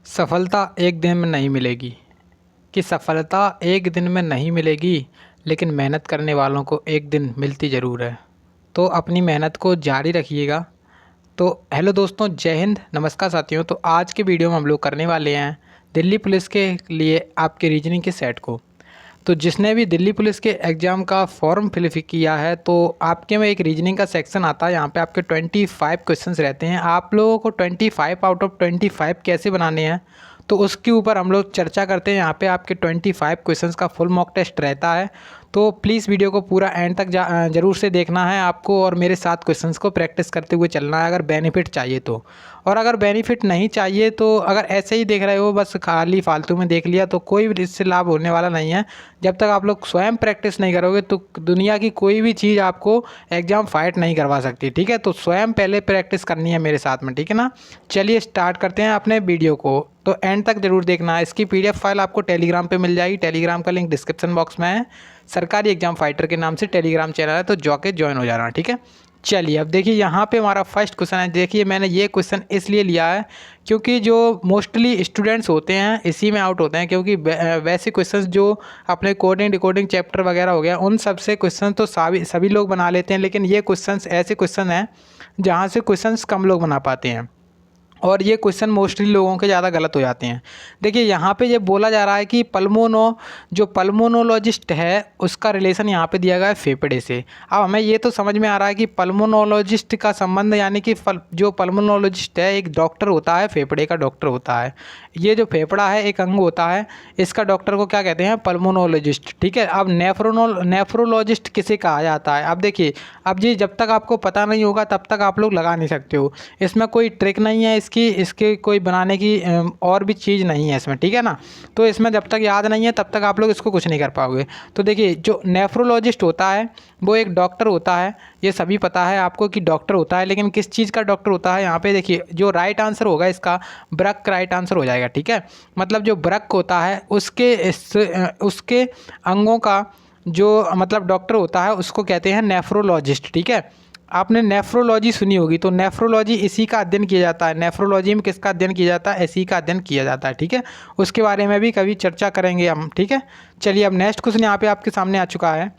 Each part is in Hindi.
सफलता एक दिन में नहीं मिलेगी। कि सफलता एक दिन में नहीं मिलेगी, लेकिन मेहनत करने वालों को एक दिन मिलती ज़रूर है। तो अपनी मेहनत को जारी रखिएगा। तो हेलो दोस्तों, जय हिंद, नमस्कार साथियों। तो आज के वीडियो में हम लोग करने वाले हैं दिल्ली पुलिस के लिए आपके रीजनिंग के सेट को। तो जिसने भी दिल्ली पुलिस के एग्ज़ाम का फॉर्म फिल किया है, तो आपके में एक रीजनिंग का सेक्शन आता है। यहाँ पे आपके 25 क्वेश्चंस रहते हैं। आप लोगों को 25 आउट ऑफ 25 कैसे बनाने हैं, तो उसके ऊपर हम लोग चर्चा करते हैं। यहाँ पे आपके 25 क्वेश्चंस का फुल मॉक टेस्ट रहता है। तो प्लीज़ वीडियो को पूरा एंड तक ज़रूर से देखना है आपको, और मेरे साथ क्वेश्चंस को प्रैक्टिस करते हुए चलना है अगर बेनिफिट चाहिए तो। और अगर बेनिफिट नहीं चाहिए तो अगर ऐसे ही देख रहे हो, बस खाली फालतू में देख लिया, तो कोई भी इससे लाभ होने वाला नहीं है। जब तक आप लोग स्वयं प्रैक्टिस नहीं करोगे तो दुनिया की कोई भी चीज़ आपको एग्ज़ाम फाइट नहीं करवा सकती। ठीक है, तो स्वयं पहले प्रैक्टिस करनी है मेरे साथ में। ठीक है ना, चलिए स्टार्ट करते हैं अपने वीडियो को। तो एंड तक जरूर देखना है। इसकी PDF फाइल आपको टेलीग्राम पे मिल जाएगी। टेलीग्राम का लिंक डिस्क्रिप्शन बॉक्स में है। सरकारी एग्जाम फाइटर के नाम से टेलीग्राम चैनल है, तो जाके ज्वाइन हो जाना। ठीक है, चलिए अब देखिए यहाँ पे हमारा फर्स्ट क्वेश्चन है। देखिए मैंने ये क्वेश्चन इसलिए लिया है क्योंकि जो मोस्टली स्टूडेंट्स होते हैं इसी में आउट होते हैं, क्योंकि वैसे क्वेश्चंस जो अपने कोडिंग डिकोडिंग चैप्टर वगैरह हो गया, उन सब से क्वेश्चन तो सभी लोग बना लेते हैं, लेकिन ये क्वेश्चंस ऐसे क्वेश्चन हैं जहाँ से क्वेश्चंस कम लोग बना पाते हैं, और ये क्वेश्चन मोस्टली लोगों के ज़्यादा गलत हो जाते हैं। देखिए यहाँ पे ये बोला जा रहा है कि जो पल्मोनोलॉजिस्ट है उसका रिलेशन यहाँ पे दिया गया है फेफड़े से। अब हमें ये तो समझ में आ रहा है कि पल्मोनोलॉजिस्ट का संबंध, यानी कि जो पल्मोनोलॉजिस्ट है एक डॉक्टर होता है, फेफड़े का डॉक्टर होता है। ये जो फेफड़ा है एक अंग होता है, इसका डॉक्टर को क्या कहते हैं? पल्मोनोलॉजिस्ट। ठीक है, अब नेफ्रोलॉजिस्ट किसे कहा जाता है? अब देखिए, अब जी जब तक आपको पता नहीं होगा तब तक आप लोग लगा नहीं सकते हो। इसमें कोई ट्रिक नहीं है इसके कोई बनाने की और भी चीज़ नहीं है इसमें। ठीक है ना, तो इसमें जब तक याद नहीं है तब तक आप लोग इसको कुछ नहीं कर पाओगे। तो देखिए जो नेफ्रोलॉजिस्ट होता है वो एक डॉक्टर होता है। ये सभी पता है आपको कि डॉक्टर होता है, लेकिन किस चीज़ का डॉक्टर होता है? यहाँ पे देखिए जो राइट आंसर होगा इसका ब्रक राइट आंसर हो जाएगा। ठीक है, मतलब जो ब्रक होता है उसके अंगों का जो मतलब डॉक्टर होता है उसको कहते हैं नेफ्रोलॉजिस्ट। ठीक है, आपने नेफ्रोलॉजी सुनी होगी, तो नेफ्रोलॉजी इसी का अध्ययन किया जाता है। नेफ्रोलॉजी में किसका अध्ययन किया जाता है? इसी का अध्ययन किया जाता है। ठीक है, उसके बारे में भी कभी चर्चा करेंगे हम। ठीक है, चलिए अब नेक्स्ट क्वेश्चन यहाँ पे आपके सामने आ चुका है।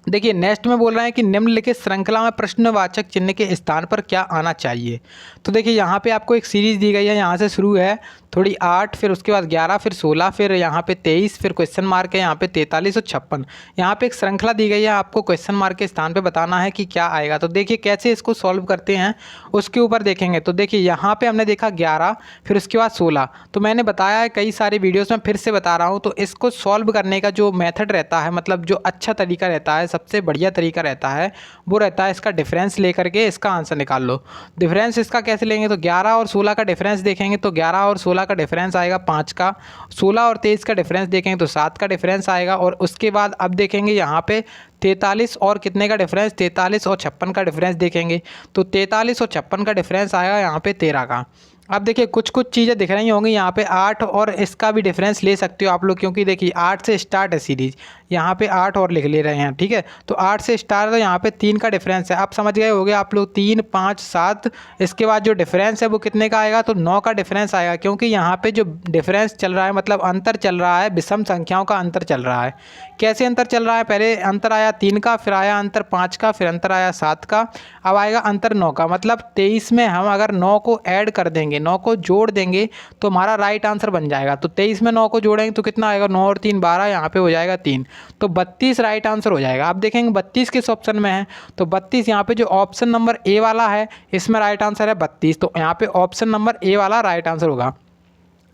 देखिए नेक्स्ट में बोल रहा है कि निम्नलिखित श्रृंखला में प्रश्नवाचक चिन्ह के स्थान पर क्या आना चाहिए। तो देखिए यहाँ पे आपको एक सीरीज दी गई है, यहाँ से शुरू है थोड़ी 8, फिर उसके बाद 11, फिर 16, फिर यहाँ पे 23, फिर क्वेश्चन मार्क है यहाँ पे 43 और 56। यहाँ पे एक श्रृंखला दी गई है, आपको क्वेश्चन मार्क के स्थान पे बताना है कि क्या आएगा। तो देखिए कैसे इसको सॉल्व करते हैं उसके ऊपर देखेंगे। तो देखिए यहाँ पे हमने देखा 11, फिर उसके बाद 16। तो मैंने बताया है कई सारे वीडियोस में, फिर से बता रहा हूँ। तो इसको सॉल्व करने का जो मेथड रहता है, मतलब जो अच्छा तरीका रहता है, सबसे बढ़िया तरीका रहता है, वो रहता है इसका डिफरेंस लेकर के इसका आंसर निकाल लो। डिफरेंस इसका कैसे लेंगे? तो 11 और 16 का डिफरेंस देखेंगे तो 11 और 16 का डिफरेंस आएगा 5 का। 16 और 23 का डिफरेंस देखेंगे तो 7 का डिफरेंस आएगा। और उसके बाद अब देखेंगे यहाँ पे 43 और कितने का डिफरेंस? 43 और 56 का डिफरेंस देखेंगे तो 43 और 56 का डिफरेंस आएगा यहाँ पे 13 का। अब देखिए कुछ चीज़ें दिख रही होंगी यहाँ पे 8 और इसका भी डिफरेंस ले सकते हो आप लोग, क्योंकि देखिए 8 से स्टार्ट है सीरीज, यहाँ पे 8 और लिख ले रहे हैं। ठीक है, तो 8 से स्टार्ट, तो यहाँ पे 3 का डिफरेंस है। आप समझ गए होंगे आप लोग, 3 5 7। इसके बाद जो डिफरेंस है वो कितने का आएगा? तो 9 का डिफरेंस आएगा, क्योंकि यहाँ पे जो डिफरेंस चल रहा है मतलब अंतर चल रहा है, विषम संख्याओं का अंतर चल रहा है। कैसे अंतर चल रहा है? पहले अंतर आया 3 का, फिर आया अंतर 5 का, फिर अंतर आया 7 का, अब आएगा अंतर 9 का। मतलब 23 में हम अगर 9 को ऐड कर देंगे, 9 को जोड़ देंगे तो हमारा राइट आंसर बन जाएगा। तो 23 में 9 को जोड़ेंगे तो कितना आएगा? 9 और 3 12, यहाँ पे हो जाएगा 3, तो 32 राइट आंसर हो जाएगा। आप देखेंगे 32 किस ऑप्शन में है? तो 32 यहाँ पे जो ऑप्शन नंबर ए वाला है इसमें राइट आंसर है 32, तो यहाँ पे ऑप्शन नंबर ए वाला राइट आंसर होगा।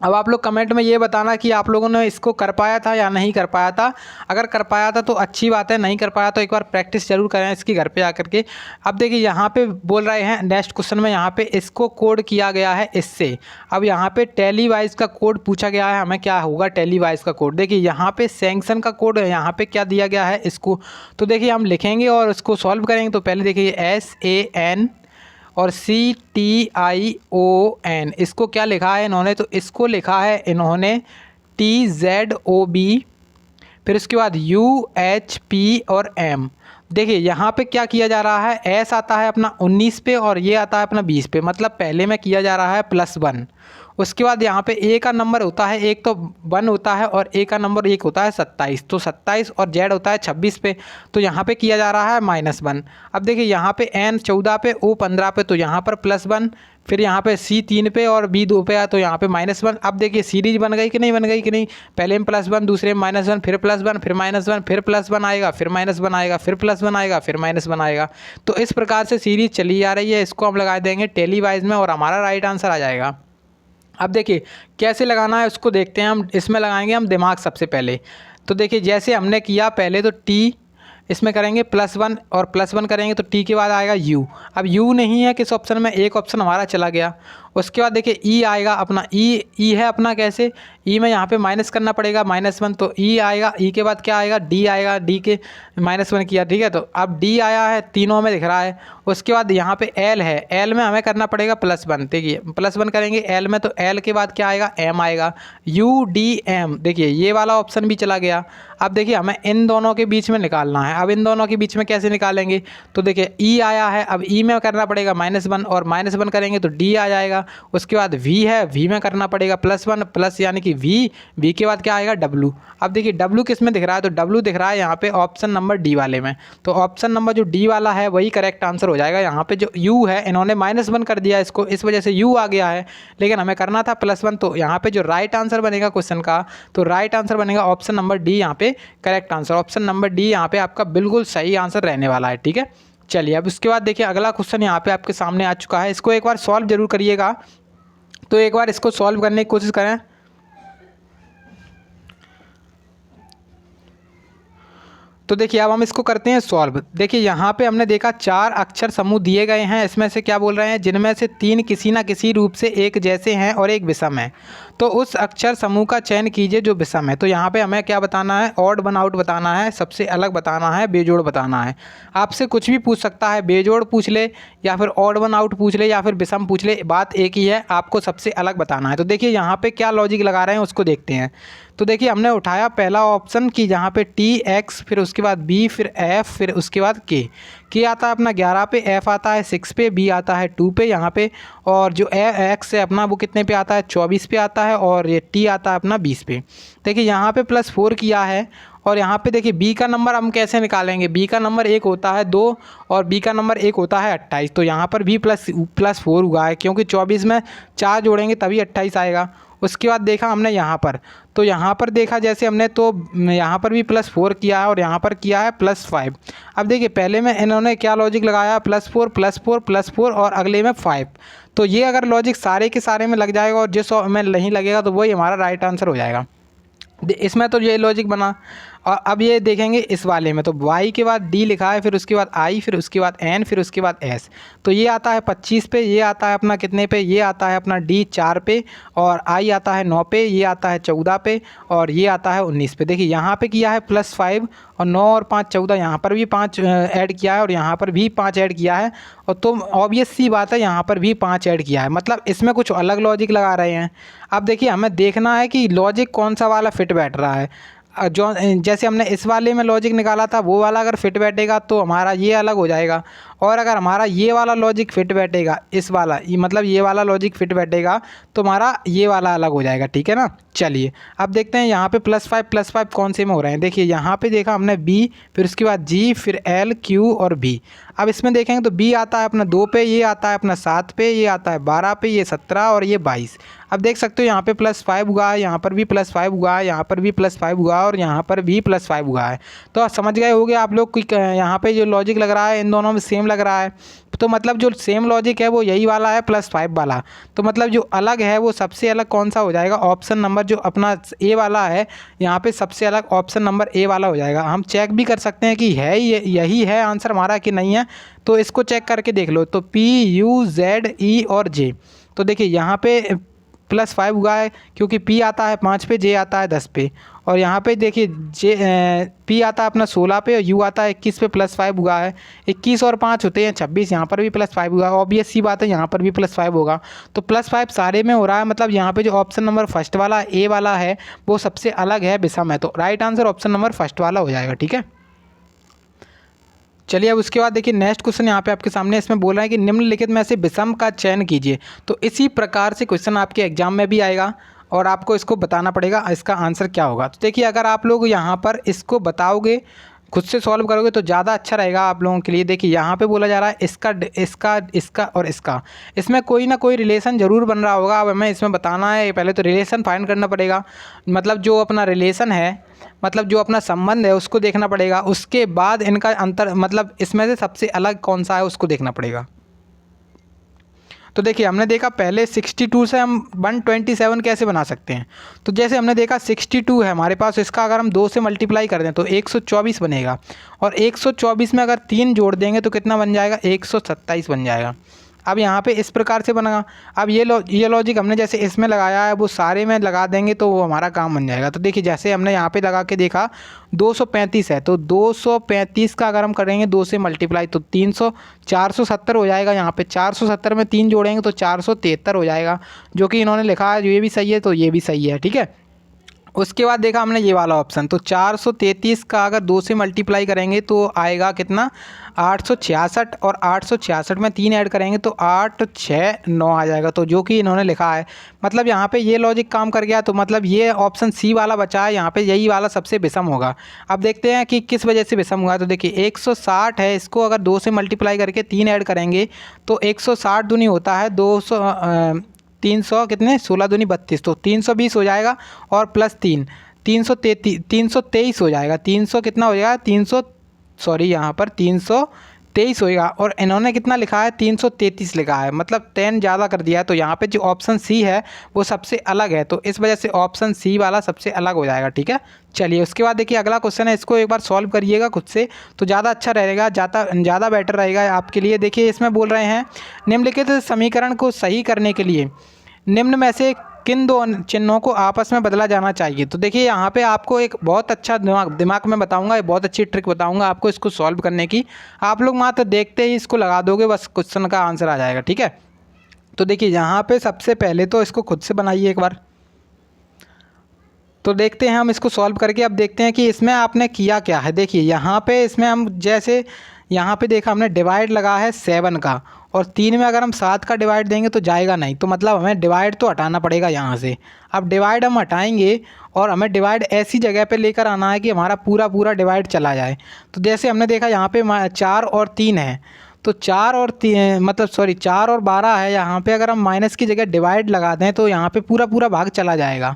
अब आप लोग कमेंट में ये बताना कि आप लोगों ने इसको कर पाया था या नहीं कर पाया था। अगर कर पाया था तो अच्छी बात है, नहीं कर पाया तो एक बार प्रैक्टिस जरूर करें इसकी घर पे आकर के। अब देखिए यहाँ पे बोल रहे हैं नेक्स्ट क्वेश्चन में, यहाँ पे इसको कोड किया गया है इससे। अब यहाँ पे टैली वाइज का कोड पूछा गया है, हमें क्या होगा टैली वाइज का कोड। देखिए यहाँ पे सैंक्शन का कोड है, यहाँ पे क्या दिया गया है इसको। तो देखिए हम लिखेंगे और इसको सॉल्व करेंगे। तो पहले देखिए SAN और CTION, इसको क्या लिखा है इन्होंने? तो इसको लिखा है इन्होंने TZOB, फिर उसके बाद UHP और M। देखिए यहाँ पे क्या किया जा रहा है, एस आता है अपना 19 पे और ये आता है अपना 20 पे, मतलब पहले में किया जा रहा है +1। उसके बाद यहाँ पे ए का नंबर होता है एक तो 1 होता है और ए का नंबर एक होता है 27, तो 27 और जेड होता है 26 पे, तो यहाँ पे किया जा रहा है -1। अब देखिए यहाँ पे एन 14 पे, ओ 15 पे, तो यहाँ पर +1, फिर यहाँ पे सी 3 पे और बी 2 पे है, तो यहाँ पे -1। अब देखिए सीरीज बन गई कि नहीं बन गई कि नहीं, पहले में +1, दूसरे में -1, फिर +1, फिर -1, फिर +1 आएगा, फिर -1 आएगा, फिर +1 आएगा, फिर -1 आएगा। तो इस प्रकार से सीरीज चली आ रही है। इसको हम लगा देंगे टेली वाइज में और हमारा राइट आंसर आ जाएगा। अब देखिए कैसे लगाना है उसको देखते हैं हम। इसमें लगाएंगे हम दिमाग सबसे पहले। तो देखिए जैसे हमने किया पहले, तो टी इसमें करेंगे +1 और +1 करेंगे तो टी के बाद आएगा यू। अब यू नहीं है किस ऑप्शन में, एक ऑप्शन हमारा चला गया। उसके बाद देखिए ई आएगा अपना, ई है अपना, कैसे ई में यहाँ पे माइनस करना पड़ेगा -1, तो ई आएगा। ई के बाद क्या आएगा, डी आएगा, डी के -1 किया, ठीक है। तो अब डी आया है, तीनों में दिख रहा है। उसके बाद यहाँ पे एल है, एल में हमें करना पड़ेगा +1, देखिए +1 करेंगे एल में, तो एल के बाद क्या आएगा, एम आएगा, यू डी एम, देखिए ये वाला ऑप्शन भी चला गया। अब देखिए हमें इन दोनों के बीच में निकालना है। अब इन दोनों के बीच में कैसे निकालेंगे, तो देखिए ई आया है, अब ई में करना पड़ेगा -1 और -1 करेंगे तो डी आ जाएगा। उसके बाद वी है, वी में करना पड़ेगा +1 प्लस यानी कि वी के बाद क्या आएगा, डब्लू। अब देखिए डब्लू किस में दिख रहा है, तो डब्लू दिख रहा है यहाँ पे ऑप्शन नंबर डी वाले में, तो ऑप्शन नंबर जो डी वाला है वही करेक्ट आंसर हो जाएगा। यहाँ पे जो यू है इन्होंने -1 कर दिया इसको, इस वजह से यू आ गया है, लेकिन हमें करना था +1, तो यहाँ पे जो राइट आंसर बनेगा क्वेश्चन का, तो राइट आंसर बनेगा ऑप्शन नंबर डी, यहाँ पे correct answer. Option number D यहाँ पे आपका बिल्कुल सही आंसर रहने वाला है, ठीक है। चलिए अब उसके बाद देखिए अगला क्वेश्चन यहाँ पे आपके सामने आ चुका है। इसको एक बार सॉल्व जरूर करिएगा। तो एक बार इसको सॉल्व करने की कोशिश करें। तो देखिए अब हम इसको करते हैं सॉल्व। देखिए यहाँ पे हमने देखा 4 अक्षर समूह दिए गए हैं। इसमें से क्या बोल रहे हैं, जिनमें से 3 किसी ना किसी रूप से एक जैसे हैं और एक विषम है, तो उस अक्षर समूह का चयन कीजिए जो विषम है। तो यहाँ पे हमें क्या बताना है, ऑड वन आउट बताना है, सबसे अलग बताना है, बेजोड़ बताना है। आपसे कुछ भी पूछ सकता है, बेजोड़ पूछ ले या फिर ऑड वन आउट पूछ ले या फिर विषम पूछ ले, बात एक ही है, आपको सबसे अलग बताना है। तो देखिए यहाँ पे क्या लॉजिक लगा रहे हैं उसको देखते हैं। तो देखिए हमने उठाया पहला ऑप्शन की जहाँ पे टी एक्स, फिर उसके बाद बी, फिर एफ, फिर उसके बाद के आता है अपना 11 पे, एफ आता है 6 पे, बी आता है 2 पे यहाँ पे, और जो एक्स है अपना वो कितने पे आता है, 24 पे आता है, और ये टी आता है अपना 20 पे। देखिए यहाँ पे +4 किया है, और यहाँ पे देखिए बी का नंबर हम कैसे निकालेंगे, बी का नंबर एक होता है 2 और बी का नंबर एक होता है 28, तो यहाँ पर भी +4 हुआ है, क्योंकि 24 में 4 जोड़ेंगे तभी 28 आएगा। उसके बाद देखा हमने यहाँ पर, तो यहाँ पर देखा जैसे हमने, तो यहाँ पर भी +4 किया है और यहाँ पर किया है +5। अब देखिए पहले में इन्होंने क्या लॉजिक लगाया, +4 +4 +4 और अगले में 5। तो ये अगर लॉजिक सारे के सारे में लग जाएगा और जिस में नहीं लगेगा तो वही हमारा राइट आंसर हो जाएगा। इसमें तो ये लॉजिक बना। और अब ये देखेंगे इस वाले में, तो y के बाद d लिखा है, फिर उसके बाद i, फिर उसके बाद n, फिर उसके बाद s। तो ये आता है 25 पे, ये आता है अपना कितने पे, ये आता है अपना d 4 पे, और i आता है 9 पे, ये आता है 14 पे, और ये आता है 19 पे। देखिए यहाँ पे किया है +5 और 9 और 5 14, यहाँ पर भी 5 ऐड किया है और यहाँ पर भी 5 ऐड किया है, और तो ऑब्वियस सी बात है यहाँ पर भी 5 ऐड किया है, मतलब इसमें कुछ अलग लॉजिक लगा रहे हैं। अब देखिए हमें देखना है कि लॉजिक कौन सा वाला फिट बैठ रहा है। जो जैसे हमने इस वाले में लॉजिक निकाला था वो वाला अगर फिट बैठेगा तो हमारा ये अलग हो जाएगा, और अगर हमारा ये वाला लॉजिक फिट बैठेगा, इस वाला मतलब ये वाला लॉजिक फिट बैठेगा तो हमारा ये वाला अलग हो जाएगा, ठीक है ना। चलिए अब देखते हैं यहाँ पे +5 कौन से में हो रहे हैं। देखिए यहाँ पे देखा हमने B, फिर उसके बाद G, फिर L, Q और B। अब इसमें देखेंगे तो B आता है अपना 2 पे, ये आता है अपना 7 पे, ये आता है 12 पे, ये 17 और ये 22। अब देख सकते हो यहाँ पे +5 हुआ है, यहाँ पर भी +5 हुआ है, यहाँ पर भी +5 हुआ है और यहाँ पर भी +5 हुआ है। तो समझ गए होंगे आप लोग कि यहाँ पे जो लॉजिक लग रहा है इन दोनों में सेम लग रहा है। तो मतलब जो सेम लॉजिक है वो यही वाला है +5 वाला। तो मतलब जो अलग है वो सबसे अलग कौन सा हो जाएगा, ऑप्शन नंबर जो अपना ए वाला है, यहाँ पे सबसे अलग ऑप्शन नंबर ए वाला हो जाएगा। हम चेक भी कर सकते हैं कि है यही है आंसर हमारा कि नहीं है, तो इसको चेक करके देख लो। तो P, U, Z, E और J। तो देखिए यहाँ पे +5 हुआ है क्योंकि P आता है 5 पे, J आता है 10 पे, और यहाँ पे देखिए P आता है अपना 16 पे और U आता है 21 पे, +5 हुआ है। 21 और 5 होते हैं 26, यहाँ पर भी +5 हुआ है। ऑब्वियस सी बात है यहाँ पर भी +5 होगा। तो +5 सारे में हो रहा है, मतलब यहाँ पे जो ऑप्शन नंबर फर्स्ट वाला ए वाला है वो सबसे अलग है, विषम है। तो right answer option number first वाला हो जाएगा, ठीक है। चलिए अब उसके बाद देखिए नेक्स्ट क्वेश्चन यहाँ पे आपके सामने इसमें बोल रहा है कि निम्नलिखित में से विषम का चयन कीजिए। तो इसी प्रकार से क्वेश्चन आपके एग्जाम में भी आएगा और आपको इसको बताना पड़ेगा इसका आंसर क्या होगा। तो देखिए अगर आप लोग यहाँ पर इसको बताओगे, खुद से सॉल्व करोगे तो ज़्यादा अच्छा रहेगा आप लोगों के लिए। देखिए यहाँ पे बोला जा रहा है इसका इसका इसका और इसका, इसमें कोई ना कोई रिलेशन ज़रूर बन रहा होगा। अब हमें इसमें बताना है, पहले तो रिलेशन फाइंड करना पड़ेगा, मतलब जो अपना रिलेशन है, मतलब जो अपना संबंध है उसको देखना पड़ेगा। उसके बाद इनका अंतर, मतलब इसमें से सबसे अलग कौन सा है उसको देखना पड़ेगा। तो देखिए हमने देखा पहले 62 से हम 127 कैसे बना सकते हैं। तो जैसे हमने देखा 62 है हमारे पास, इसका अगर हम 2 से मल्टीप्लाई कर दें तो 124 बनेगा, और 124 में अगर 3 जोड़ देंगे तो कितना बन जाएगा, 127 बन जाएगा। अब यहाँ पे इस प्रकार से बनेगा। अब ये लॉजिक हमने जैसे इसमें लगाया है वो सारे में लगा देंगे तो वो हमारा काम बन जाएगा। तो देखिए जैसे हमने यहाँ पे लगा के देखा 235 है, तो 235 का अगर हम करेंगे 2 से मल्टीप्लाई तो 470 हो जाएगा। यहाँ पे 470 में 3 जोड़ेंगे तो 473 हो जाएगा, जो कि इन्होंने लिखा है। ये भी सही है तो ये भी सही है, ठीक है। उसके बाद देखा हमने ये वाला ऑप्शन, तो 433 का अगर 2 से मल्टीप्लाई करेंगे तो आएगा कितना, 866, और 866 में 3 ऐड करेंगे तो 869 आ जाएगा, तो जो कि इन्होंने लिखा है। मतलब यहाँ पे ये लॉजिक काम कर गया, तो मतलब ये ऑप्शन सी वाला बचा है, यहाँ पे यही वाला सबसे विषम होगा। अब देखते हैं कि किस वजह से विषम हुआ। तो देखिए 160 है, इसको अगर 2 से मल्टीप्लाई करके 3 ऐड करेंगे तो 160 दूनी होता है 300 कितने, 16 दूनी 32, तो 320 हो जाएगा, और प्लस 323 हो जाएगा। 300 कितना हो जाएगा, 300 सॉरी यहाँ पर 323 होएगा, और इन्होंने कितना लिखा है, 333 लिखा है, मतलब 10 ज़्यादा कर दिया है। तो यहाँ पे जो ऑप्शन सी है वो सबसे अलग है, तो इस वजह से ऑप्शन सी वाला सबसे अलग हो जाएगा, ठीक है। चलिए उसके बाद देखिए अगला क्वेश्चन है, इसको एक बार सॉल्व करिएगा खुद से तो ज़्यादा अच्छा रहेगा, ज़्यादा बेटर रहेगा आपके लिए। देखिए इसमें बोल रहे हैं निम्नलिखित समीकरण को सही करने के लिए निम्न में से किन दो चिन्हों को आपस में बदला जाना चाहिए। तो देखिए यहाँ पे आपको एक बहुत अच्छा दिमाग में बताऊंगा, बहुत अच्छी ट्रिक बताऊंगा आपको इसको सॉल्व करने की। आप लोग मात्र देखते ही इसको लगा दोगे, बस क्वेश्चन का आंसर आ जाएगा, ठीक है। तो देखिए यहाँ पे सबसे पहले तो इसको खुद से बनाइए एक बार, तो देखते हैं हम इसको सॉल्व करके। अब देखते हैं कि इसमें आपने किया क्या है। देखिए यहाँ पे इसमें हम जैसे यहाँ पे देखा हमने डिवाइड लगा है 7 का, और 3 में अगर हम 7 का डिवाइड देंगे तो जाएगा नहीं, तो मतलब हमें डिवाइड तो हटाना पड़ेगा यहाँ से। अब डिवाइड हम हटाएंगे और हमें डिवाइड ऐसी जगह पे लेकर आना है कि हमारा पूरा डिवाइड चला जाए। तो जैसे हमने देखा यहाँ पे 4 और 3 है, तो 4 और 3 मतलब सॉरी 4 और 12 है, यहाँ पे अगर हम माइनस की जगह डिवाइड लगा दें तो यहाँ पे पूरा भाग चला जाएगा।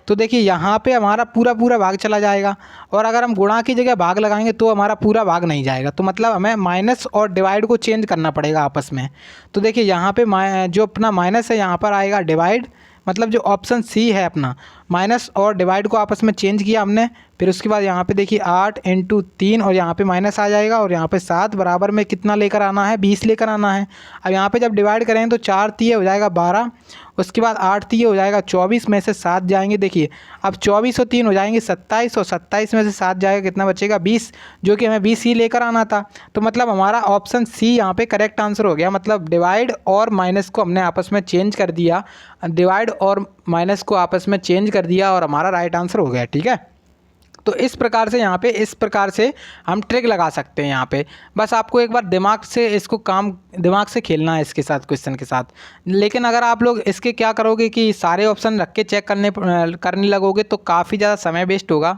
तो देखिए यहाँ पे हमारा पूरा भाग चला जाएगा, और अगर हम गुणा की जगह भाग लगाएंगे तो हमारा पूरा भाग नहीं जाएगा। तो मतलब हमें माइनस और डिवाइड को चेंज करना पड़ेगा आपस में। तो देखिए यहाँ पे जो अपना माइनस है यहाँ पर आएगा डिवाइड, मतलब जो ऑप्शन सी है अपना, माइनस और डिवाइड को आपस में चेंज किया हमने। फिर उसके बाद यहाँ पे देखिए 8 × 3, और यहाँ पे माइनस आ जाएगा, और यहाँ पे 7 बराबर में कितना लेकर आना है, 20 लेकर आना है। अब यहाँ पे जब डिवाइड करें तो 4 तिये हो जाएगा 12, उसके बाद 8 तिये हो जाएगा 24, में से 7 जाएंगे। देखिए अब 24 और 3 हो जाएंगे 27, और 27 में से 7 जाएगा, कितना बचेगा 20, जो कि हमें 20 ही लेकर आना था। तो मतलब हमारा ऑप्शन सी यहाँ पे करेक्ट आंसर हो गया। मतलब डिवाइड और माइनस को हमने आपस में चेंज कर दिया, डिवाइड और माइनस को आपस में चेंज कर दिया, और हमारा राइट आंसर हो गया, ठीक है। तो इस प्रकार से यहाँ पे इस प्रकार से हम ट्रिक लगा सकते हैं यहाँ पे। बस आपको एक बार दिमाग से खेलना है इसके साथ, क्वेश्चन के साथ। लेकिन अगर आप लोग इसके क्या करोगे कि सारे ऑप्शन रख के चेक करने लगोगे तो काफ़ी ज़्यादा समय वेस्ट होगा।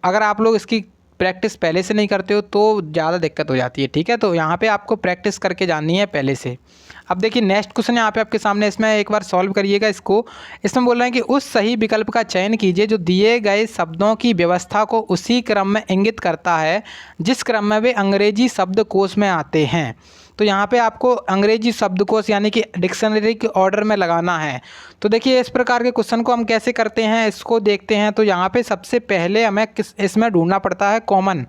अगर आप लोग इसकी प्रैक्टिस पहले से नहीं करते हो तो ज़्यादा दिक्कत हो जाती है, ठीक है। तो यहाँ पे आपको प्रैक्टिस करके जाननी है पहले से। अब देखिए नेक्स्ट क्वेश्चन यहाँ पे आपके सामने, इसमें एक बार सॉल्व करिएगा इसको। इसमें बोल रहे हैं कि उस सही विकल्प का चयन कीजिए जो दिए गए शब्दों की व्यवस्था को उसी क्रम में इंगित करता है जिस क्रम में वे अंग्रेजी शब्दकोश में आते हैं। तो यहाँ पे आपको अंग्रेजी शब्दकोश यानी कि डिक्शनरी के ऑर्डर में लगाना है। तो देखिए इस प्रकार के क्वेश्चन को हम कैसे करते हैं इसको देखते हैं। तो यहाँ पे सबसे पहले हमें इसमें ढूंढना पड़ता है कॉमन।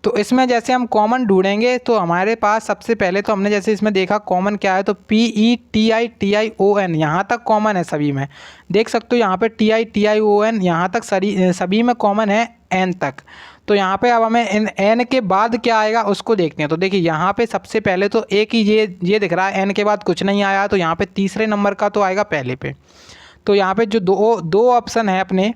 तो इसमें जैसे हम कॉमन ढूंढेंगे तो हमारे पास सबसे पहले तो हमने जैसे इसमें देखा कॉमन क्या है, तो PETITION यहाँ तक कॉमन है सभी में, देख सकते हो यहाँ पे TITION यहाँ तक सभी में कॉमन है N तक। तो यहाँ पे अब हमें N के बाद क्या आएगा उसको देखते हैं। तो देखिए यहाँ पे सबसे पहले तो एक ही ये दिख रहा है, N के बाद कुछ नहीं आया, तो यहाँ पे तीसरे नंबर का तो आएगा पहले पे। तो यहाँ पे जो दो ऑप्शन है अपने,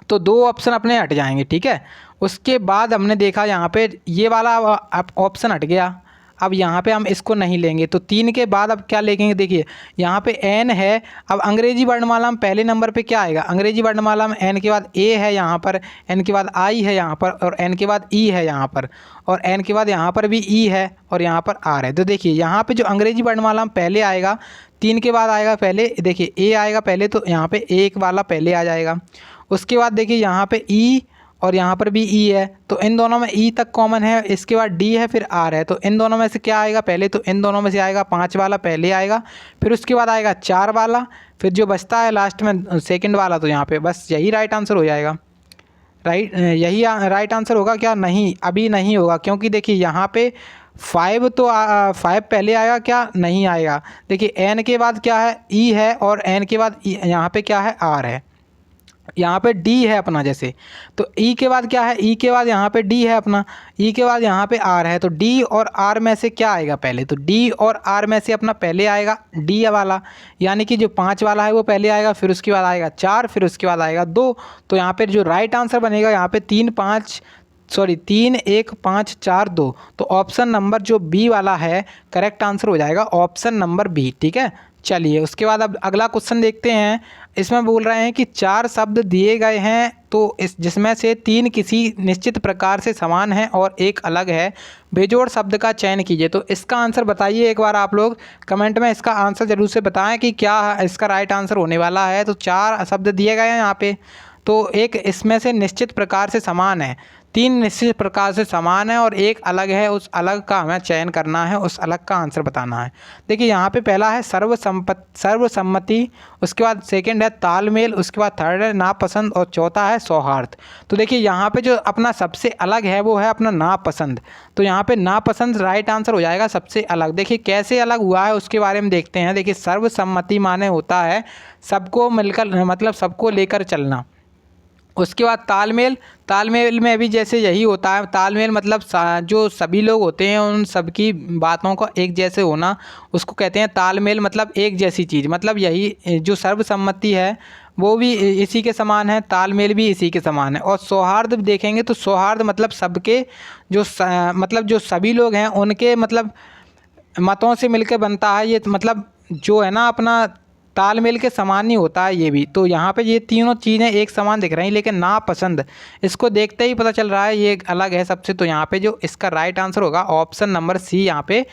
तो 2 ऑप्शन अपने हट जाएंगे, ठीक है। उसके बाद हमने देखा यहाँ पे ये वाला ऑप्शन हट गया। अब यहाँ पे हम इसको नहीं लेंगे, तो 3 के बाद अब क्या लेंगे, देखिए यहाँ पे एन है। अब अंग्रेजी वर्णमाला में पहले नंबर पे क्या आएगा, अंग्रेजी वर्णमाला में एन के बाद ए है यहाँ पर, एन के बाद आई है यहाँ पर, और एन के बाद ई है यहाँ पर, और एन के बाद यहाँ पर भी ई है, और यहाँ पर आर है। तो देखिए यहाँ पे जो अंग्रेजी वर्णमाला में पहले आएगा, 3 के बाद आएगा पहले, देखिए ए आएगा पहले, तो यहाँ पे एक वाला पहले आ जाएगा। उसके बाद देखिए यहाँ पे ई और यहाँ पर भी ई है, तो इन दोनों में ई तक कॉमन है। इसके बाद डी है, फिर आर है, तो इन दोनों में से क्या आएगा पहले, तो इन दोनों में से आएगा 5 वाला पहले आएगा, फिर उसके बाद आएगा 4 वाला, फिर जो बचता है लास्ट में सेकंड वाला। तो यहाँ पे बस यही राइट आंसर हो जाएगा। यही राइट आंसर होगा क्या, नहीं अभी नहीं होगा, क्योंकि देखिए यहाँ पे 5 तो 5 पहले आएगा क्या, नहीं आएगा। देखिए एन के बाद क्या है, ई है, और एन के बाद यहाँ पे क्या है, आर है। यहाँ पे डी है अपना, जैसे तो ई के बाद क्या है, ई के बाद यहाँ पे डी है अपना, ई के बाद यहाँ पे आर है। तो डी और आर में से क्या आएगा पहले, तो डी और आर में से अपना पहले आएगा डी वाला, यानी कि जो 5 वाला है वो पहले आएगा, फिर उसके बाद आएगा 4, फिर उसके बाद आएगा 2। तो यहाँ पे जो राइट आंसर बनेगा यहाँ पे 3 1 5 4 2। तो ऑप्शन नंबर जो बी वाला है करेक्ट आंसर हो जाएगा, ऑप्शन नंबर बी। ठीक है, चलिए उसके बाद अब अगला क्वेश्चन देखते हैं। इसमें बोल रहे हैं कि 4 शब्द दिए गए हैं, तो जिसमें से 3 किसी निश्चित प्रकार से समान हैं और एक अलग है। बेजोड़ शब्द का चयन कीजिए। तो इसका आंसर बताइए एक बार आप लोग कमेंट में, इसका आंसर जरूर से बताएं कि क्या इसका राइट आंसर होने वाला है। तो 4 शब्द दिए गए हैं यहाँ पे, तो एक इसमें से निश्चित प्रकार से समान है, 3 निश्चित प्रकार से समान है और एक अलग है। उस अलग का हमें चयन करना है, उस अलग का आंसर बताना है। देखिए यहाँ पे पहला है सर्वसम्मति, उसके बाद सेकंड है तालमेल, उसके बाद थर्ड है नापसंद, और चौथा है सौहार्द। तो देखिए यहाँ पे जो अपना सबसे अलग है वो है अपना नापसंद। तो यहाँ पे नापसंद राइट आंसर हो जाएगा, सबसे अलग। देखिए कैसे अलग हुआ है उसके बारे में देखते हैं। देखिए सर्वसम्मति माने होता है सबको मिलकर, मतलब सबको लेकर चलना। उसके बाद तालमेल, तालमेल में भी जैसे यही होता है। तालमेल मतलब जो सभी लोग होते हैं उन सबकी बातों का एक जैसे होना, उसको कहते हैं तालमेल। मतलब एक जैसी चीज़, मतलब यही जो सर्वसम्मति है वो भी इसी के समान है, तालमेल भी इसी के समान है। और सौहार्द देखेंगे तो सौहार्द मतलब सबके जो मतलब जो सभी लोग हैं उनके मतलब मतों से मिलकर बनता है ये, मतलब जो है ना अपना तालमेल के समान ही होता है ये भी। तो यहाँ पे ये तीनों चीज़ें एक समान दिख रही हैं, लेकिन नापसंद इसको देखते ही पता चल रहा है ये अलग है सबसे। तो यहाँ पे जो इसका राइट आंसर होगा ऑप्शन नंबर सी यहाँ पे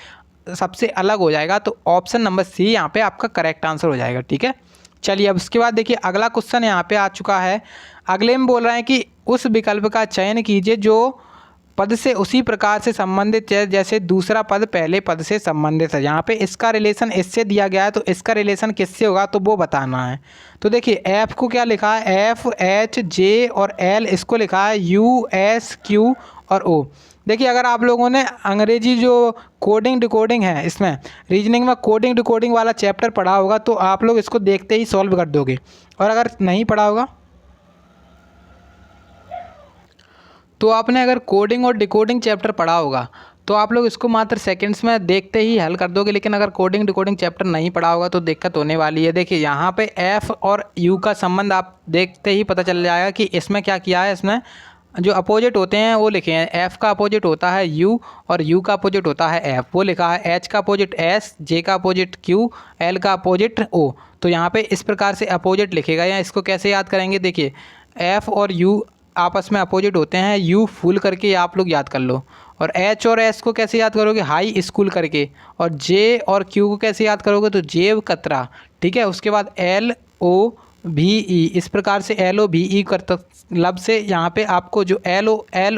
सबसे अलग हो जाएगा। तो ऑप्शन नंबर सी यहाँ पे आपका करेक्ट आंसर हो जाएगा। ठीक है, चलिए अब उसके बाद देखिए अगला क्वेश्चन यहाँ पे आ चुका है। अगले में बोल रहे हैं कि उस विकल्प का चयन कीजिए जो पद से उसी प्रकार से संबंधित है जैसे दूसरा पद पहले पद से संबंधित है। यहाँ पे इसका रिलेशन इससे दिया गया है, तो इसका रिलेशन किससे होगा तो वो बताना है। तो देखिए एफ को क्या लिखा है, एफ एच जे और एल, इसको लिखा है यू एस क्यू और ओ। देखिए अगर आप लोगों ने अंग्रेजी जो कोडिंग डिकोडिंग है, इसमें रीजनिंग में कोडिंग डिकोडिंग वाला चैप्टर पढ़ा होगा तो आप लोग इसको देखते ही सॉल्व कर दोगे, और अगर नहीं पढ़ा होगा तो आपने अगर कोडिंग और डिकोडिंग चैप्टर पढ़ा होगा तो आप लोग इसको मात्र सेकंड्स में देखते ही हल कर दोगे। लेकिन अगर कोडिंग डिकोडिंग चैप्टर नहीं पढ़ा होगा तो दिक्कत होने वाली है। देखिए यहाँ पे एफ़ और यू का संबंध आप देखते ही पता चल जाएगा कि इसमें क्या किया है। इसमें जो अपोजिट होते हैं वो लिखे हैं, एफ़ का अपोजिट होता है यू और यू का अपोजिट होता है एफ़, वो लिखा है। एच का अपोजिट एस, जे का अपोजिट क्यू, एल का अपोजिट ओ। तो यहाँ पे इस प्रकार से अपोजिट लिखेगा। या इसको कैसे याद करेंगे, देखिए एफ़ और यू आपस में अपोजिट होते हैं, यू फुल करके आप लोग याद कर लो। और एच और एस को कैसे याद करोगे, हाई स्कूल करके। और जे और क्यू को कैसे याद करोगे, तो जेव कतरा। ठीक है, उसके बाद एल ओ भी ई, इस प्रकार से एल ओ भी ई करता लब से यहाँ पे आपको जो एल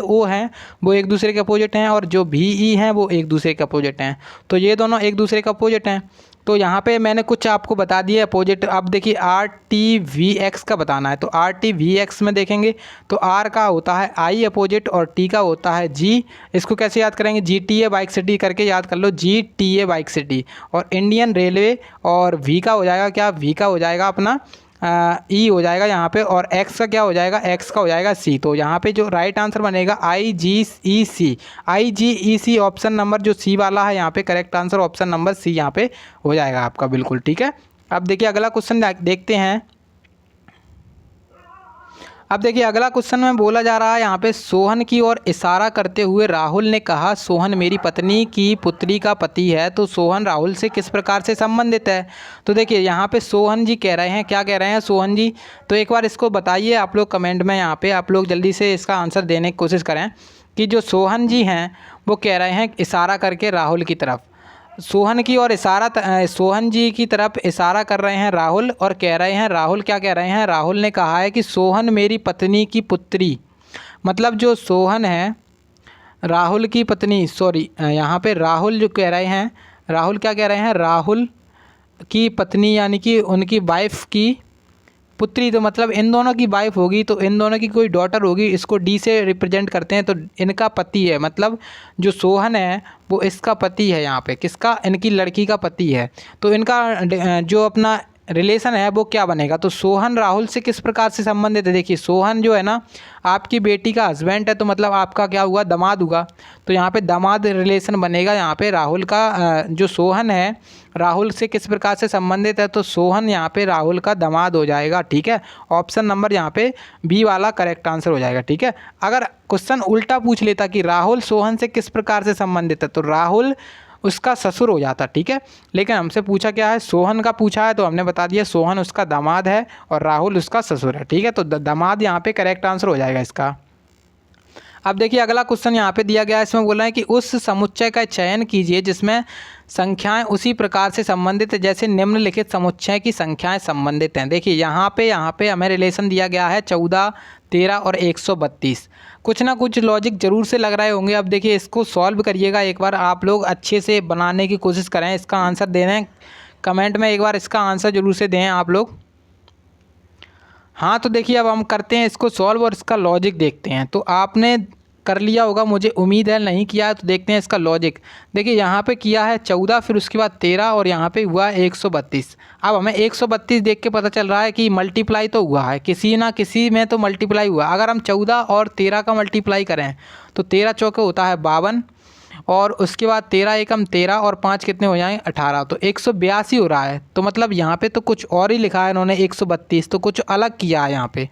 ओ हैं वो एक दूसरे के अपोजिट हैं, और जो भी ई हैं वो एक दूसरे के अपोजिट हैं। तो ये दोनों एक दूसरे के अपोजिट हैं। तो यहाँ पे मैंने कुछ आपको बता दिया अपोजिट। अब देखिए आर टी वी एक्स का बताना है। तो आर टी वी एक्स में देखेंगे तो आर का होता है आई अपोजिट और टी का होता है जी। इसको कैसे याद करेंगे, G T A bike city करके याद कर लो, G T A bike city. और इंडियन रेलवे, और वी का हो जाएगा क्या, वी का हो जाएगा अपना ई हो जाएगा यहाँ पे, और एक्स का क्या हो जाएगा, एक्स का हो जाएगा सी। तो यहाँ पे जो राइट आंसर बनेगा आई जी ई सी, आई जी ई सी, ऑप्शन नंबर जो सी वाला है यहाँ पे correct answer option number C यहाँ पे हो जाएगा आपका, बिल्कुल ठीक है। अब देखिए अगला क्वेश्चन देखते हैं। अब देखिए अगला क्वेश्चन में बोला जा रहा है यहाँ पे, सोहन की ओर इशारा करते हुए राहुल ने कहा, सोहन मेरी पत्नी की पुत्री का पति है। तो सोहन राहुल से किस प्रकार से संबंधित है? तो देखिए यहाँ पे सोहन जी कह रहे हैं, क्या कह रहे हैं सोहन जी? तो एक बार इसको बताइए आप लोग कमेंट में, यहाँ पे आप लोग जल्दी से इसका आंसर देने की कोशिश करें कि जो सोहन जी हैं वो कह रहे हैं इशारा करके राहुल की तरफ, सोहन की और सोहन जी की तरफ इशारा कर रहे हैं राहुल, और कह रहे हैं राहुल, क्या कह रहे हैं? राहुल ने कहा है कि सोहन मेरी पत्नी की पुत्री, मतलब जो सोहन है राहुल की पत्नी, सॉरी यहाँ पे राहुल जो कह रहे हैं, राहुल क्या कह रहे हैं? राहुल की पत्नी यानी कि उनकी वाइफ की पुत्री, तो मतलब इन दोनों की वाइफ होगी, तो इन दोनों की कोई डॉटर होगी, इसको डी से रिप्रेजेंट करते हैं, तो इनका पति है, मतलब जो सोहन है वो इसका पति है यहाँ पे, किसका? इनकी लड़की का पति है। तो इनका जो अपना रिलेशन है वो क्या बनेगा? तो सोहन राहुल से किस प्रकार से संबंधित है? देखिए सोहन जो है ना आपकी बेटी का हस्बैंड है, तो मतलब आपका क्या हुआ? दामाद हुआ। तो यहाँ पे दामाद रिलेशन बनेगा यहाँ पे राहुल का। जो सोहन है राहुल से किस प्रकार से संबंधित है? तो सोहन यहाँ पे राहुल का दामाद हो जाएगा, ठीक है। ऑप्शन नंबर यहाँ पे बी वाला करेक्ट आंसर हो जाएगा, ठीक है। अगर क्वेश्चन उल्टा पूछ लेता कि राहुल सोहन से किस प्रकार से संबंधित है, तो राहुल उसका ससुर हो जाता, ठीक है। लेकिन हमसे पूछा क्या है? सोहन का पूछा है, तो हमने बता दिया सोहन उसका दामाद है और राहुल उसका ससुर है, ठीक है। तो दामाद यहाँ पे करेक्ट आंसर हो जाएगा इसका। अब देखिए अगला क्वेश्चन यहाँ पे दिया गया है, इसमें बोला है कि उस समुच्चय का चयन कीजिए जिसमें संख्याएं उसी प्रकार से संबंधित है जैसे निम्नलिखित समुच्चय की संख्याएं संबंधित हैं। देखिए यहाँ पे हमें रिलेशन दिया गया है 14, 13 और 132। कुछ ना कुछ लॉजिक जरूर से लग रहे होंगे। अब देखिए इसको सॉल्व करिएगा एक बार, आप लोग अच्छे से बनाने की कोशिश करें, इसका आंसर देना कमेंट में एक बार, इसका आंसर जरूर से दें आप लोग। हाँ तो देखिए अब हम करते हैं इसको सॉल्व और इसका लॉजिक देखते हैं। तो आपने कर लिया होगा, मुझे उम्मीद है, नहीं किया है तो देखते हैं इसका लॉजिक। देखिए यहाँ पे किया है 14, फिर उसके बाद 13 और यहाँ पे हुआ 132। अब हमें 132 देख के पता चल रहा है कि मल्टीप्लाई तो हुआ है, किसी ना किसी में तो मल्टीप्लाई हुआ। अगर हम 14 और 13 का मल्टीप्लाई करें तो 13 चौके होता है 52, और उसके बाद 13 एकम 13 और 5 कितने हो जाएंगे? 18। तो 182 हो रहा है। तो मतलब यहाँ पे तो कुछ और ही लिखा है इन्होंने 132, तो कुछ अलग किया है यहाँ पे।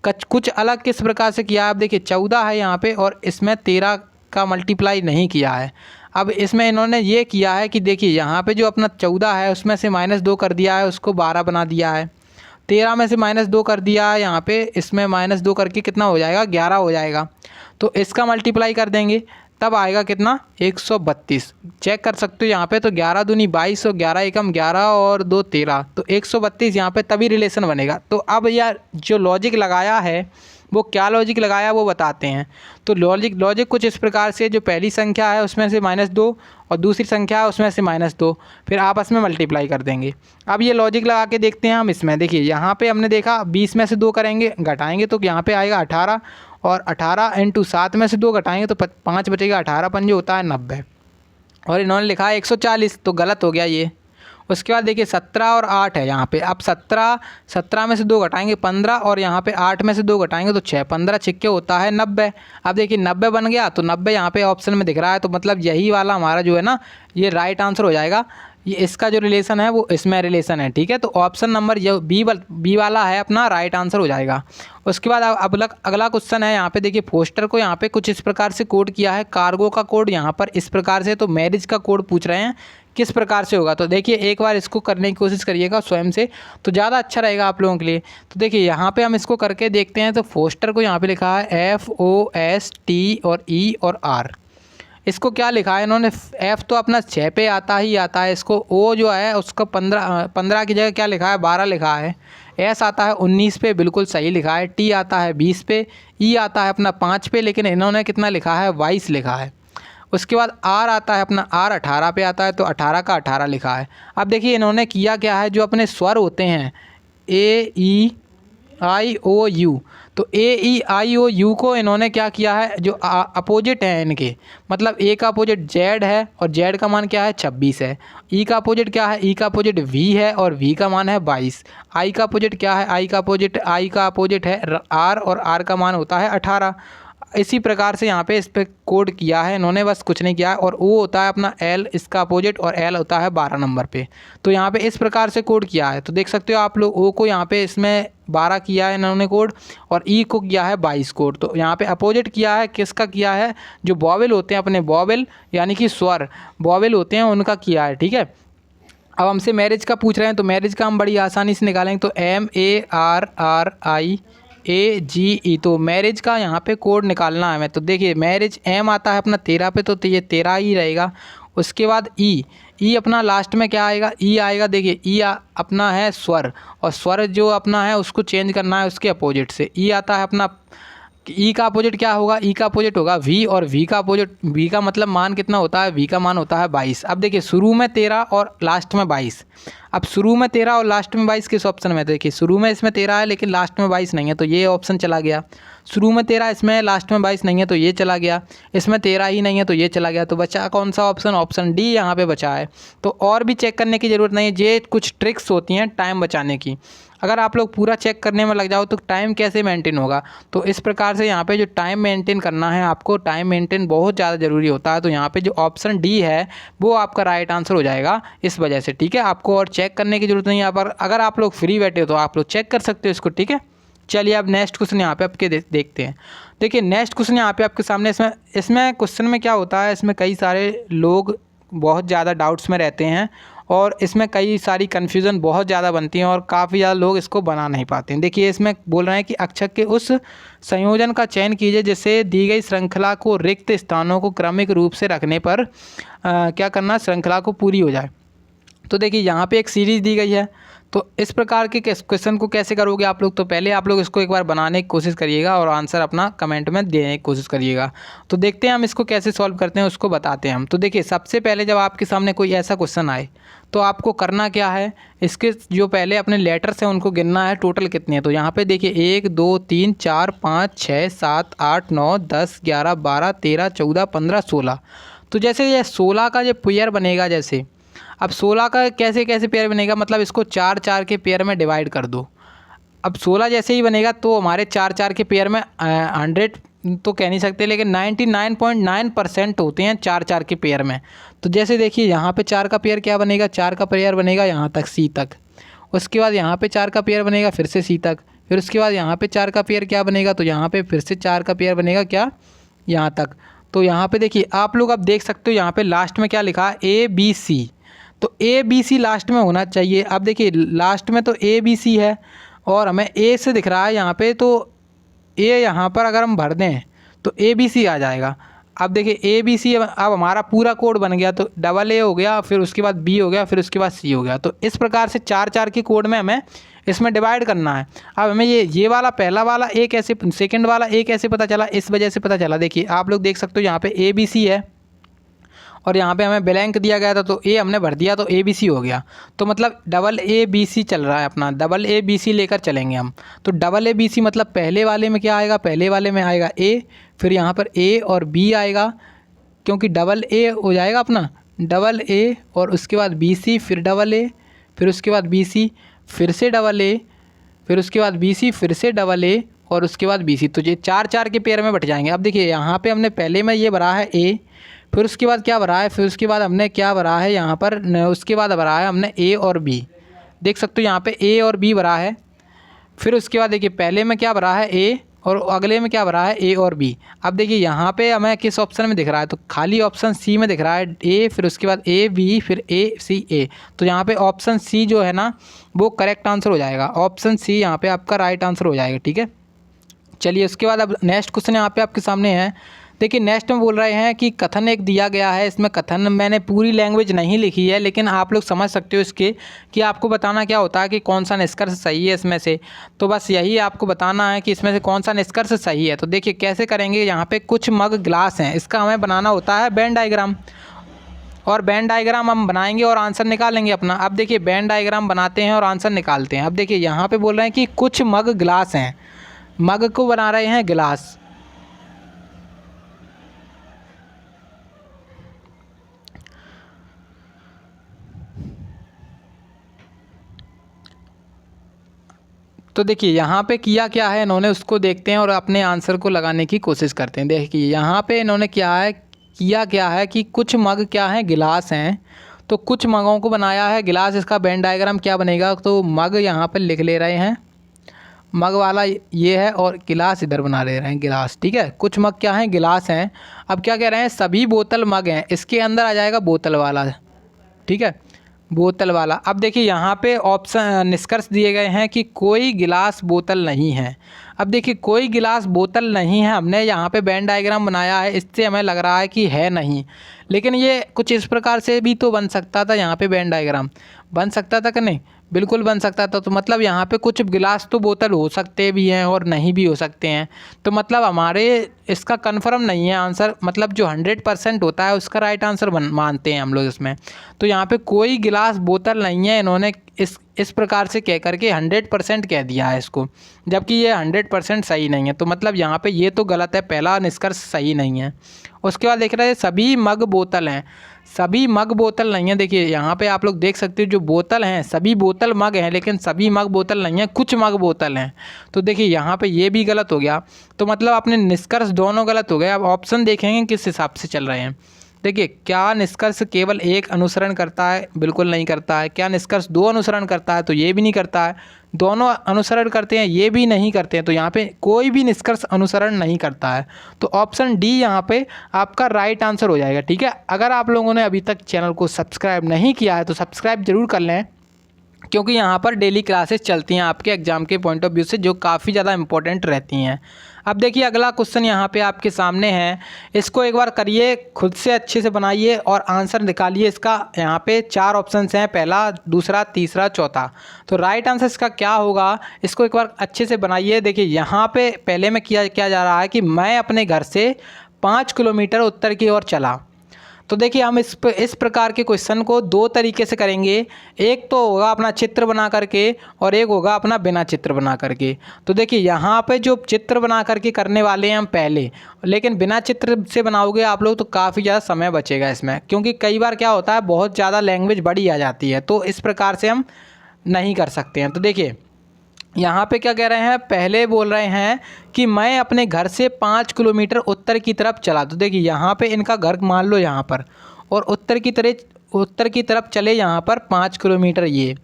कुछ अलग किस प्रकार से किया है? आप देखिए 14 है यहाँ पे और इसमें 13 का मल्टीप्लाई नहीं किया है। अब इसमें इन्होंने ये किया है कि देखिए यहाँ पे जो अपना 14 है उसमें से -2 कर दिया है, उसको 12 बना दिया है। 13 में से -2 कर दिया है यहाँ पे, इसमें -2 करके कितना हो जाएगा? 11 हो जाएगा। तो इसका मल्टीप्लाई कर देंगे तब आएगा कितना? 132। चेक कर सकते हो यहाँ पे, तो 11 दूनी 22 और 11 एकम 11 और 2 13, तो 132 यहाँ पे तभी रिलेशन बनेगा। तो अब यार जो लॉजिक लगाया है वो क्या लॉजिक लगाया वो बताते हैं। तो लॉजिक कुछ इस प्रकार से, जो पहली संख्या है उसमें से -2 और दूसरी संख्या है उसमें से -2, फिर आपस में मल्टीप्लाई कर देंगे। अब ये लॉजिक लगा के देखते हैं हम इसमें। देखिए यहाँ पे हमने देखा 20 में से 2 करेंगे, घटाएंगे तो यहाँ पे आएगा 18, और 18 × 7 में से 2 घटाएंगे तो 5 बचेगा। 18 पंजे होता है 90, और इन्होंने लिखा है 140, तो गलत हो गया ये। उसके बाद देखिए 17 और 8 है यहाँ पे। अब 17 में से 2 घटाएंगे 15, और यहाँ पे 8 में से 2 घटाएंगे तो 6, 15 छिक्के होता है 90। अब देखिए 90 बन गया, तो 90 यहाँ पे ऑप्शन में दिख रहा है, तो मतलब यही वाला हमारा जो है ना ये राइट आंसर हो जाएगा। ये इसका जो रिलेशन है वो इसमें रिलेशन है, ठीक है। तो ऑप्शन नंबर ये बी वाला है अपना राइट आंसर हो जाएगा। उसके बाद अब अगला क्वेश्चन है यहाँ पे। देखिए फोस्टर को यहाँ पे कुछ इस प्रकार से कोड किया है, कार्गो का कोड यहाँ पर इस प्रकार से, तो मैरिज का कोड पूछ रहे हैं किस प्रकार से होगा। तो देखिए एक बार इसको करने की कोशिश करिएगा स्वयं से, तो ज़्यादा अच्छा रहेगा आप लोगों के लिए। तो देखिए यहाँ पे हम इसको करके देखते हैं। तो फोस्टर को यहाँ पे लिखा है FOST और E और R। इसको क्या लिखा है इन्होंने? F तो अपना 6 पे आता ही आता है, इसको O जो है उसको 15 की जगह क्या लिखा है? 12 लिखा है। S आता है 19 पे, बिल्कुल सही लिखा है। T आता है 20 पे, E आता है अपना 5 पे, लेकिन इन्होंने कितना लिखा है? 22 लिखा है। उसके बाद R आता है अपना, R 18 पे आता है, तो 18 का 18 लिखा है। अब देखिए इन्होंने किया क्या है, जो अपने स्वर होते हैं AEIOU, तो AEIOU को इन्होंने क्या किया है, जो अपोजिट है इनके, मतलब A का अपोजिट Z है और Z का मान क्या है? 26 है। E का अपोजिट क्या है? E का अपोजिट V है और V का मान है 22। I का अपोजिट क्या है? I का अपोजिट है R और R का मान होता है 18। इसी प्रकार से यहाँ पे इस पर कोड किया है इन्होंने, बस कुछ नहीं किया है। और O होता है अपना L इसका अपोजिट, और L होता है 12 नंबर पे। तो यहाँ पे इस प्रकार से कोड किया है। तो देख सकते हो आप लोग O को यहाँ पे इसमें 12 किया है इन्होंने कोड, और ई को किया है 22 कोड। तो यहाँ पे अपोजिट किया है, किसका किया है, जो वॉवेल होते हैं अपने वॉवेल यानी कि स्वर वॉवेल होते हैं उनका किया है, ठीक है। अब हमसे मैरिज का पूछ रहे हैं, तो मैरिज का हम बड़ी आसानी से निकालेंगे। तो MARRIAGE, तो मैरिज का यहाँ पे कोड निकालना है हमें। तो देखिए मैरिज M आता है अपना 13 पे, तो ये 13 ही रहेगा। उसके बाद ई अपना लास्ट में क्या आएगा, ई आएगा। देखिए ई अपना है स्वर, और स्वर जो अपना है उसको चेंज करना है उसके अपोजिट से। ई आता है अपना, ई का अपोजिट क्या होगा, ई का अपोजिट होगा वी, और वी का अपोजिट, वी का मतलब मान कितना होता है, वी का मान होता है 22। अब देखिए शुरू में 13 और लास्ट में 22। अब शुरू में 13 और लास्ट में 22 किस ऑप्शन में, देखिए शुरू में इसमें 13 है लेकिन लास्ट में 22 नहीं है, तो ये ऑप्शन चला गया। शुरू में 13 इसमें लास्ट में 22 नहीं है, तो ये चला गया। इसमें 13 ही नहीं है, तो ये चला गया। तो बचा कौन सा ऑप्शन, ऑप्शन डी यहाँ पे बचा है। तो और भी चेक करने की ज़रूरत नहीं है, ये कुछ ट्रिक्स होती हैं टाइम बचाने की। अगर आप लोग पूरा चेक करने में लग जाओ तो टाइम कैसे मेंटेन होगा। तो इस प्रकार से यहाँ पे जो टाइम मेंटेन करना है आपको, टाइम मेंटेन बहुत ज़्यादा ज़रूरी होता है। तो यहाँ पे जो ऑप्शन डी है वो आपका राइट आंसर हो जाएगा इस वजह से, ठीक है। आपको और चेक करने की ज़रूरत नहीं है। पर अगर आप लोग फ्री बैठे हो तो आप लोग चेक कर सकते हो इसको, ठीक है। चलिए अब नेक्स्ट क्वेश्चन यहाँ पे आपके देखते हैं। देखिए नेक्स्ट क्वेश्चन यहाँ पे आपके सामने, इसमें क्वेश्चन में क्या होता है, इसमें कई सारे लोग बहुत ज़्यादा डाउट्स में रहते हैं, और इसमें कई सारी कन्फ्यूज़न बहुत ज़्यादा बनती हैं, और काफ़ी ज़्यादा लोग इसको बना नहीं पाते हैं। देखिए इसमें बोल रहे हैं कि अक्षर के उस संयोजन का चयन कीजिए जिससे दी गई श्रृंखला को रिक्त स्थानों को क्रमिक रूप से रखने पर क्या करना, श्रृंखला को पूरी हो जाए। तो देखिए यहाँ पे एक सीरीज़ दी गई है, तो इस प्रकार के क्वेश्चन को कैसे करोगे आप लोग। तो पहले आप लोग इसको एक बार बनाने की कोशिश करिएगा और आंसर अपना कमेंट में देने की कोशिश करिएगा। तो देखते हैं हम इसको कैसे सॉल्व करते हैं, उसको बताते हैं हम। तो देखिए सबसे पहले जब आपके सामने कोई ऐसा क्वेश्चन आए तो आपको करना क्या है, इसके जो पहले अपने लेटर्स हैं उनको गिनना है टोटल कितने हैं। तो यहाँ पे देखिए 1 2 3 4 5 6 7 8 9 10 11 12 13 14 15 16। तो जैसे ये 16 का जो पेयर बनेगा, जैसे अब 16 का कैसे कैसे पेयर बनेगा, मतलब इसको 4 4 के पेयर में डिवाइड कर दो। अब 16 जैसे ही बनेगा तो हमारे 4 4 के पेयर में 100 तो कह नहीं सकते, लेकिन 99.9% होते हैं 4 4 के पेयर में। तो जैसे देखिए यहाँ पे 4 का पेयर क्या बनेगा, 4 का पेयर बनेगा यहाँ तक सी तक। उसके बाद यहाँ पे 4 का पेयर बनेगा फिर से सी तक। फिर उसके बाद यहाँ पे 4 का पेयर क्या बनेगा, तो यहाँ पे फिर से 4 का पेयर बनेगा क्या, यहाँ तक। तो यहाँ पे देखिए आप लोग अब देख सकते हो यहाँ पे लास्ट में क्या लिखा है, ABC। तो ABC लास्ट में होना चाहिए। अब देखिए लास्ट में तो ABC है और हमें A से दिख रहा है यहाँ पे, तो A यहाँ पर अगर हम भर दें तो ABC आ जाएगा। अब देखिए ABC अब हमारा पूरा कोड बन गया। तो AA हो गया, फिर उसके बाद B हो गया, फिर उसके बाद C हो गया। तो इस प्रकार से 4 4 के कोड में हमें इसमें डिवाइड करना है। अब हमें ये वाला पहला वाला A कैसे, सेकंड वाला A कैसे पता चला, इस वजह से पता चला। देखिए आप लोग देख सकते हो यहाँ पे ABC है और यहाँ पे हमें ब्लैंक दिया गया था, तो A हमने भर दिया तो ABC हो गया। तो मतलब ABC चल रहा है अपना, ABC लेकर चलेंगे हम। तो ABC मतलब पहले वाले में क्या आएगा, पहले वाले में आएगा A, फिर यहाँ पर A और B आएगा, क्योंकि A हो जाएगा अपना A, और उसके बाद BC, फिर A, फिर उसके बाद BC, फिर से A, फिर उसके बाद BC, फिर से A, और उसके बाद BC। तो ये 4 4 के पेयर में बट जाएंगे। अब देखिए यहाँ पे हमने पहले में ये भरा है A, फिर उसके बाद क्या भरा है, फिर उसके बाद हमने क्या भरा है यहाँ पर, उसके बाद भरा है हमने A और B। देख सकते हो यहाँ पे A और B भरा है। फिर उसके बाद देखिए पहले में क्या भरा है A, और अगले में क्या भरा है A और B। अब देखिए यहाँ पे हमें किस ऑप्शन में दिख रहा है, तो खाली ऑप्शन C में दिख रहा है A, फिर उसके बाद A B, फिर A C A। तो यहाँ पे ऑप्शन C जो है ना वो करेक्ट आंसर हो जाएगा। ऑप्शन C यहाँ पे आपका राइट आंसर हो जाएगा, ठीक है। चलिए उसके बाद अब नेक्स्ट क्वेश्चन यहाँ पे आपके सामने है। देखिए नेक्स्ट में बोल रहे हैं कि कथन एक दिया गया है। इसमें कथन मैंने पूरी लैंग्वेज नहीं लिखी है, लेकिन आप लोग समझ सकते हो इसके कि आपको बताना क्या होता है कि कौन सा निष्कर्ष सही है इसमें से। तो बस यही आपको बताना है कि इसमें से कौन सा निष्कर्ष सही है। तो देखिए कैसे करेंगे, यहाँ पे कुछ मग ग्लास हैं, इसका हमें बनाना होता है वेन डायग्राम, और वेन डायग्राम हम बनाएंगे और आंसर निकालेंगे अपना। अब देखिए वेन डायग्राम बनाते हैं और आंसर निकालते हैं। अब देखिए यहाँ पर बोल रहे हैं कि कुछ मग ग्लास हैं, मग को बना रहे हैं गिलास। तो देखिए यहाँ पे किया क्या है इन्होंने, उसको देखते हैं और अपने आंसर को लगाने की कोशिश करते हैं। देखिए यहाँ पे इन्होंने किया क्या है कि कुछ मग क्या है, गिलास हैं। तो कुछ मगों को बनाया है गिलास। इसका वेन डायग्राम क्या बनेगा, तो मग यहाँ पर लिख ले रहे हैं मग वाला ये है और गिलास इधर बना ले रहे हैं, गिलास, ठीक है। कुछ मग क्या हैं, गिलास हैं। अब क्या कह रहे हैं, सभी बोतल मग हैं, इसके अंदर आ जाएगा बोतल वाला, ठीक है, बोतल वाला। अब देखिए यहाँ पे ऑप्शन निष्कर्ष दिए गए हैं कि कोई गिलास बोतल नहीं है। अब देखिए कोई गिलास बोतल नहीं है, हमने यहाँ पे वेन डायग्राम बनाया है, इससे हमें लग रहा है कि है नहीं, लेकिन ये कुछ इस प्रकार से भी तो बन सकता था, यहाँ पे वेन डायग्राम बन सकता था कि नहीं, बिल्कुल बन सकता था। तो मतलब यहाँ पे कुछ गिलास तो बोतल हो सकते भी हैं और नहीं भी हो सकते हैं। तो मतलब हमारे इसका कन्फर्म नहीं है आंसर, मतलब जो 100% होता है उसका राइट आंसर मानते हैं हम लोग इसमें। तो यहाँ पे कोई गिलास बोतल नहीं है, इन्होंने इस प्रकार से कह करके 100% कह दिया है इसको, जबकि ये 100% सही नहीं है। तो मतलब यहाँ पे ये तो गलत है, पहला निष्कर्ष सही नहीं है। उसके बाद देख रहे हैं सभी मग बोतल हैं, सभी मग बोतल नहीं है। देखिए यहाँ पे आप लोग देख सकते हो जो बोतल हैं सभी बोतल मग हैं, लेकिन सभी मग बोतल नहीं है, कुछ मग बोतल हैं। तो देखिए यहाँ पे ये भी गलत हो गया। तो मतलब अपने निष्कर्ष दोनों गलत हो गए। अब ऑप्शन देखेंगे किस हिसाब से चल रहे हैं। देखिए क्या निष्कर्ष केवल एक अनुसरण करता है, बिल्कुल नहीं करता है। क्या निष्कर्ष दो अनुसरण करता है, तो ये भी नहीं करता है। दोनों अनुसरण करते हैं, ये भी नहीं करते हैं। तो यहाँ पे कोई भी निष्कर्ष अनुसरण नहीं करता है। तो ऑप्शन डी यहाँ पे आपका राइट आंसर हो जाएगा, ठीक है। अगर आप लोगों ने अभी तक चैनल को सब्सक्राइब नहीं किया है तो सब्सक्राइब जरूर कर लें, क्योंकि यहाँ पर डेली क्लासेस चलती हैं आपके एग्ज़ाम के पॉइंट ऑफ व्यू से, जो काफ़ी ज़्यादा इंपॉर्टेंट रहती हैं। अब देखिए अगला क्वेश्चन यहाँ पे आपके सामने है, इसको एक बार करिए, खुद से अच्छे से बनाइए और आंसर निकालिए इसका। यहाँ पे 4 ऑप्शंस हैं, पहला, दूसरा, तीसरा, चौथा। तो राइट आंसर इसका क्या होगा, इसको एक बार अच्छे से बनाइए। देखिए यहाँ पे पहले में किया जा रहा है कि मैं अपने घर से 5 किलोमीटर उत्तर की ओर चला। तो देखिए हम इस प्रकार के क्वेश्चन को 2 तरीके से करेंगे। एक तो होगा अपना चित्र बना करके और एक होगा अपना बिना चित्र बना करके। तो देखिए यहाँ पे जो चित्र बना करके करने वाले हैं हम पहले, लेकिन बिना चित्र से बनाओगे आप लोग तो काफ़ी ज़्यादा समय बचेगा इसमें, क्योंकि कई बार क्या होता है बहुत ज़्यादा लैंग्वेज बड़ी आ जाती है, तो इस प्रकार से हम नहीं कर सकते हैं। तो देखिए यहाँ पे क्या कह रहे हैं, पहले बोल रहे हैं कि मैं अपने घर से 5 किलोमीटर उत्तर की तरफ चला। तो देखिए यहाँ पे इनका घर मान लो यहाँ पर, और उत्तर की तरफ चले यहाँ पर 5 किलोमीटर ये।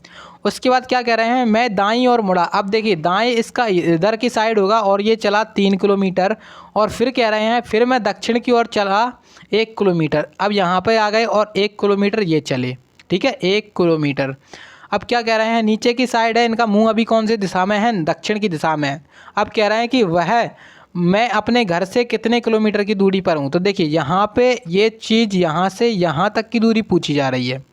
उसके बाद क्या कह रहे हैं, मैं दाईं ओर मुड़ा। अब देखिए दाएं इसका इधर की साइड होगा और ये चला 3 किलोमीटर। और फिर कह रहे हैं फिर मैं दक्षिण की ओर चला 1 किलोमीटर। अब यहाँ पर आ गए और 1 किलोमीटर ये चले, ठीक है, 1 किलोमीटर। अब क्या कह रहे हैं, नीचे की साइड है, इनका मुंह अभी कौन सी दिशा में है, दक्षिण की दिशा में है। अब कह रहे हैं कि मैं अपने घर से कितने किलोमीटर की दूरी पर हूँ। तो देखिए यहाँ पे ये चीज़ यहाँ से यहाँ तक की दूरी पूछी जा रही है।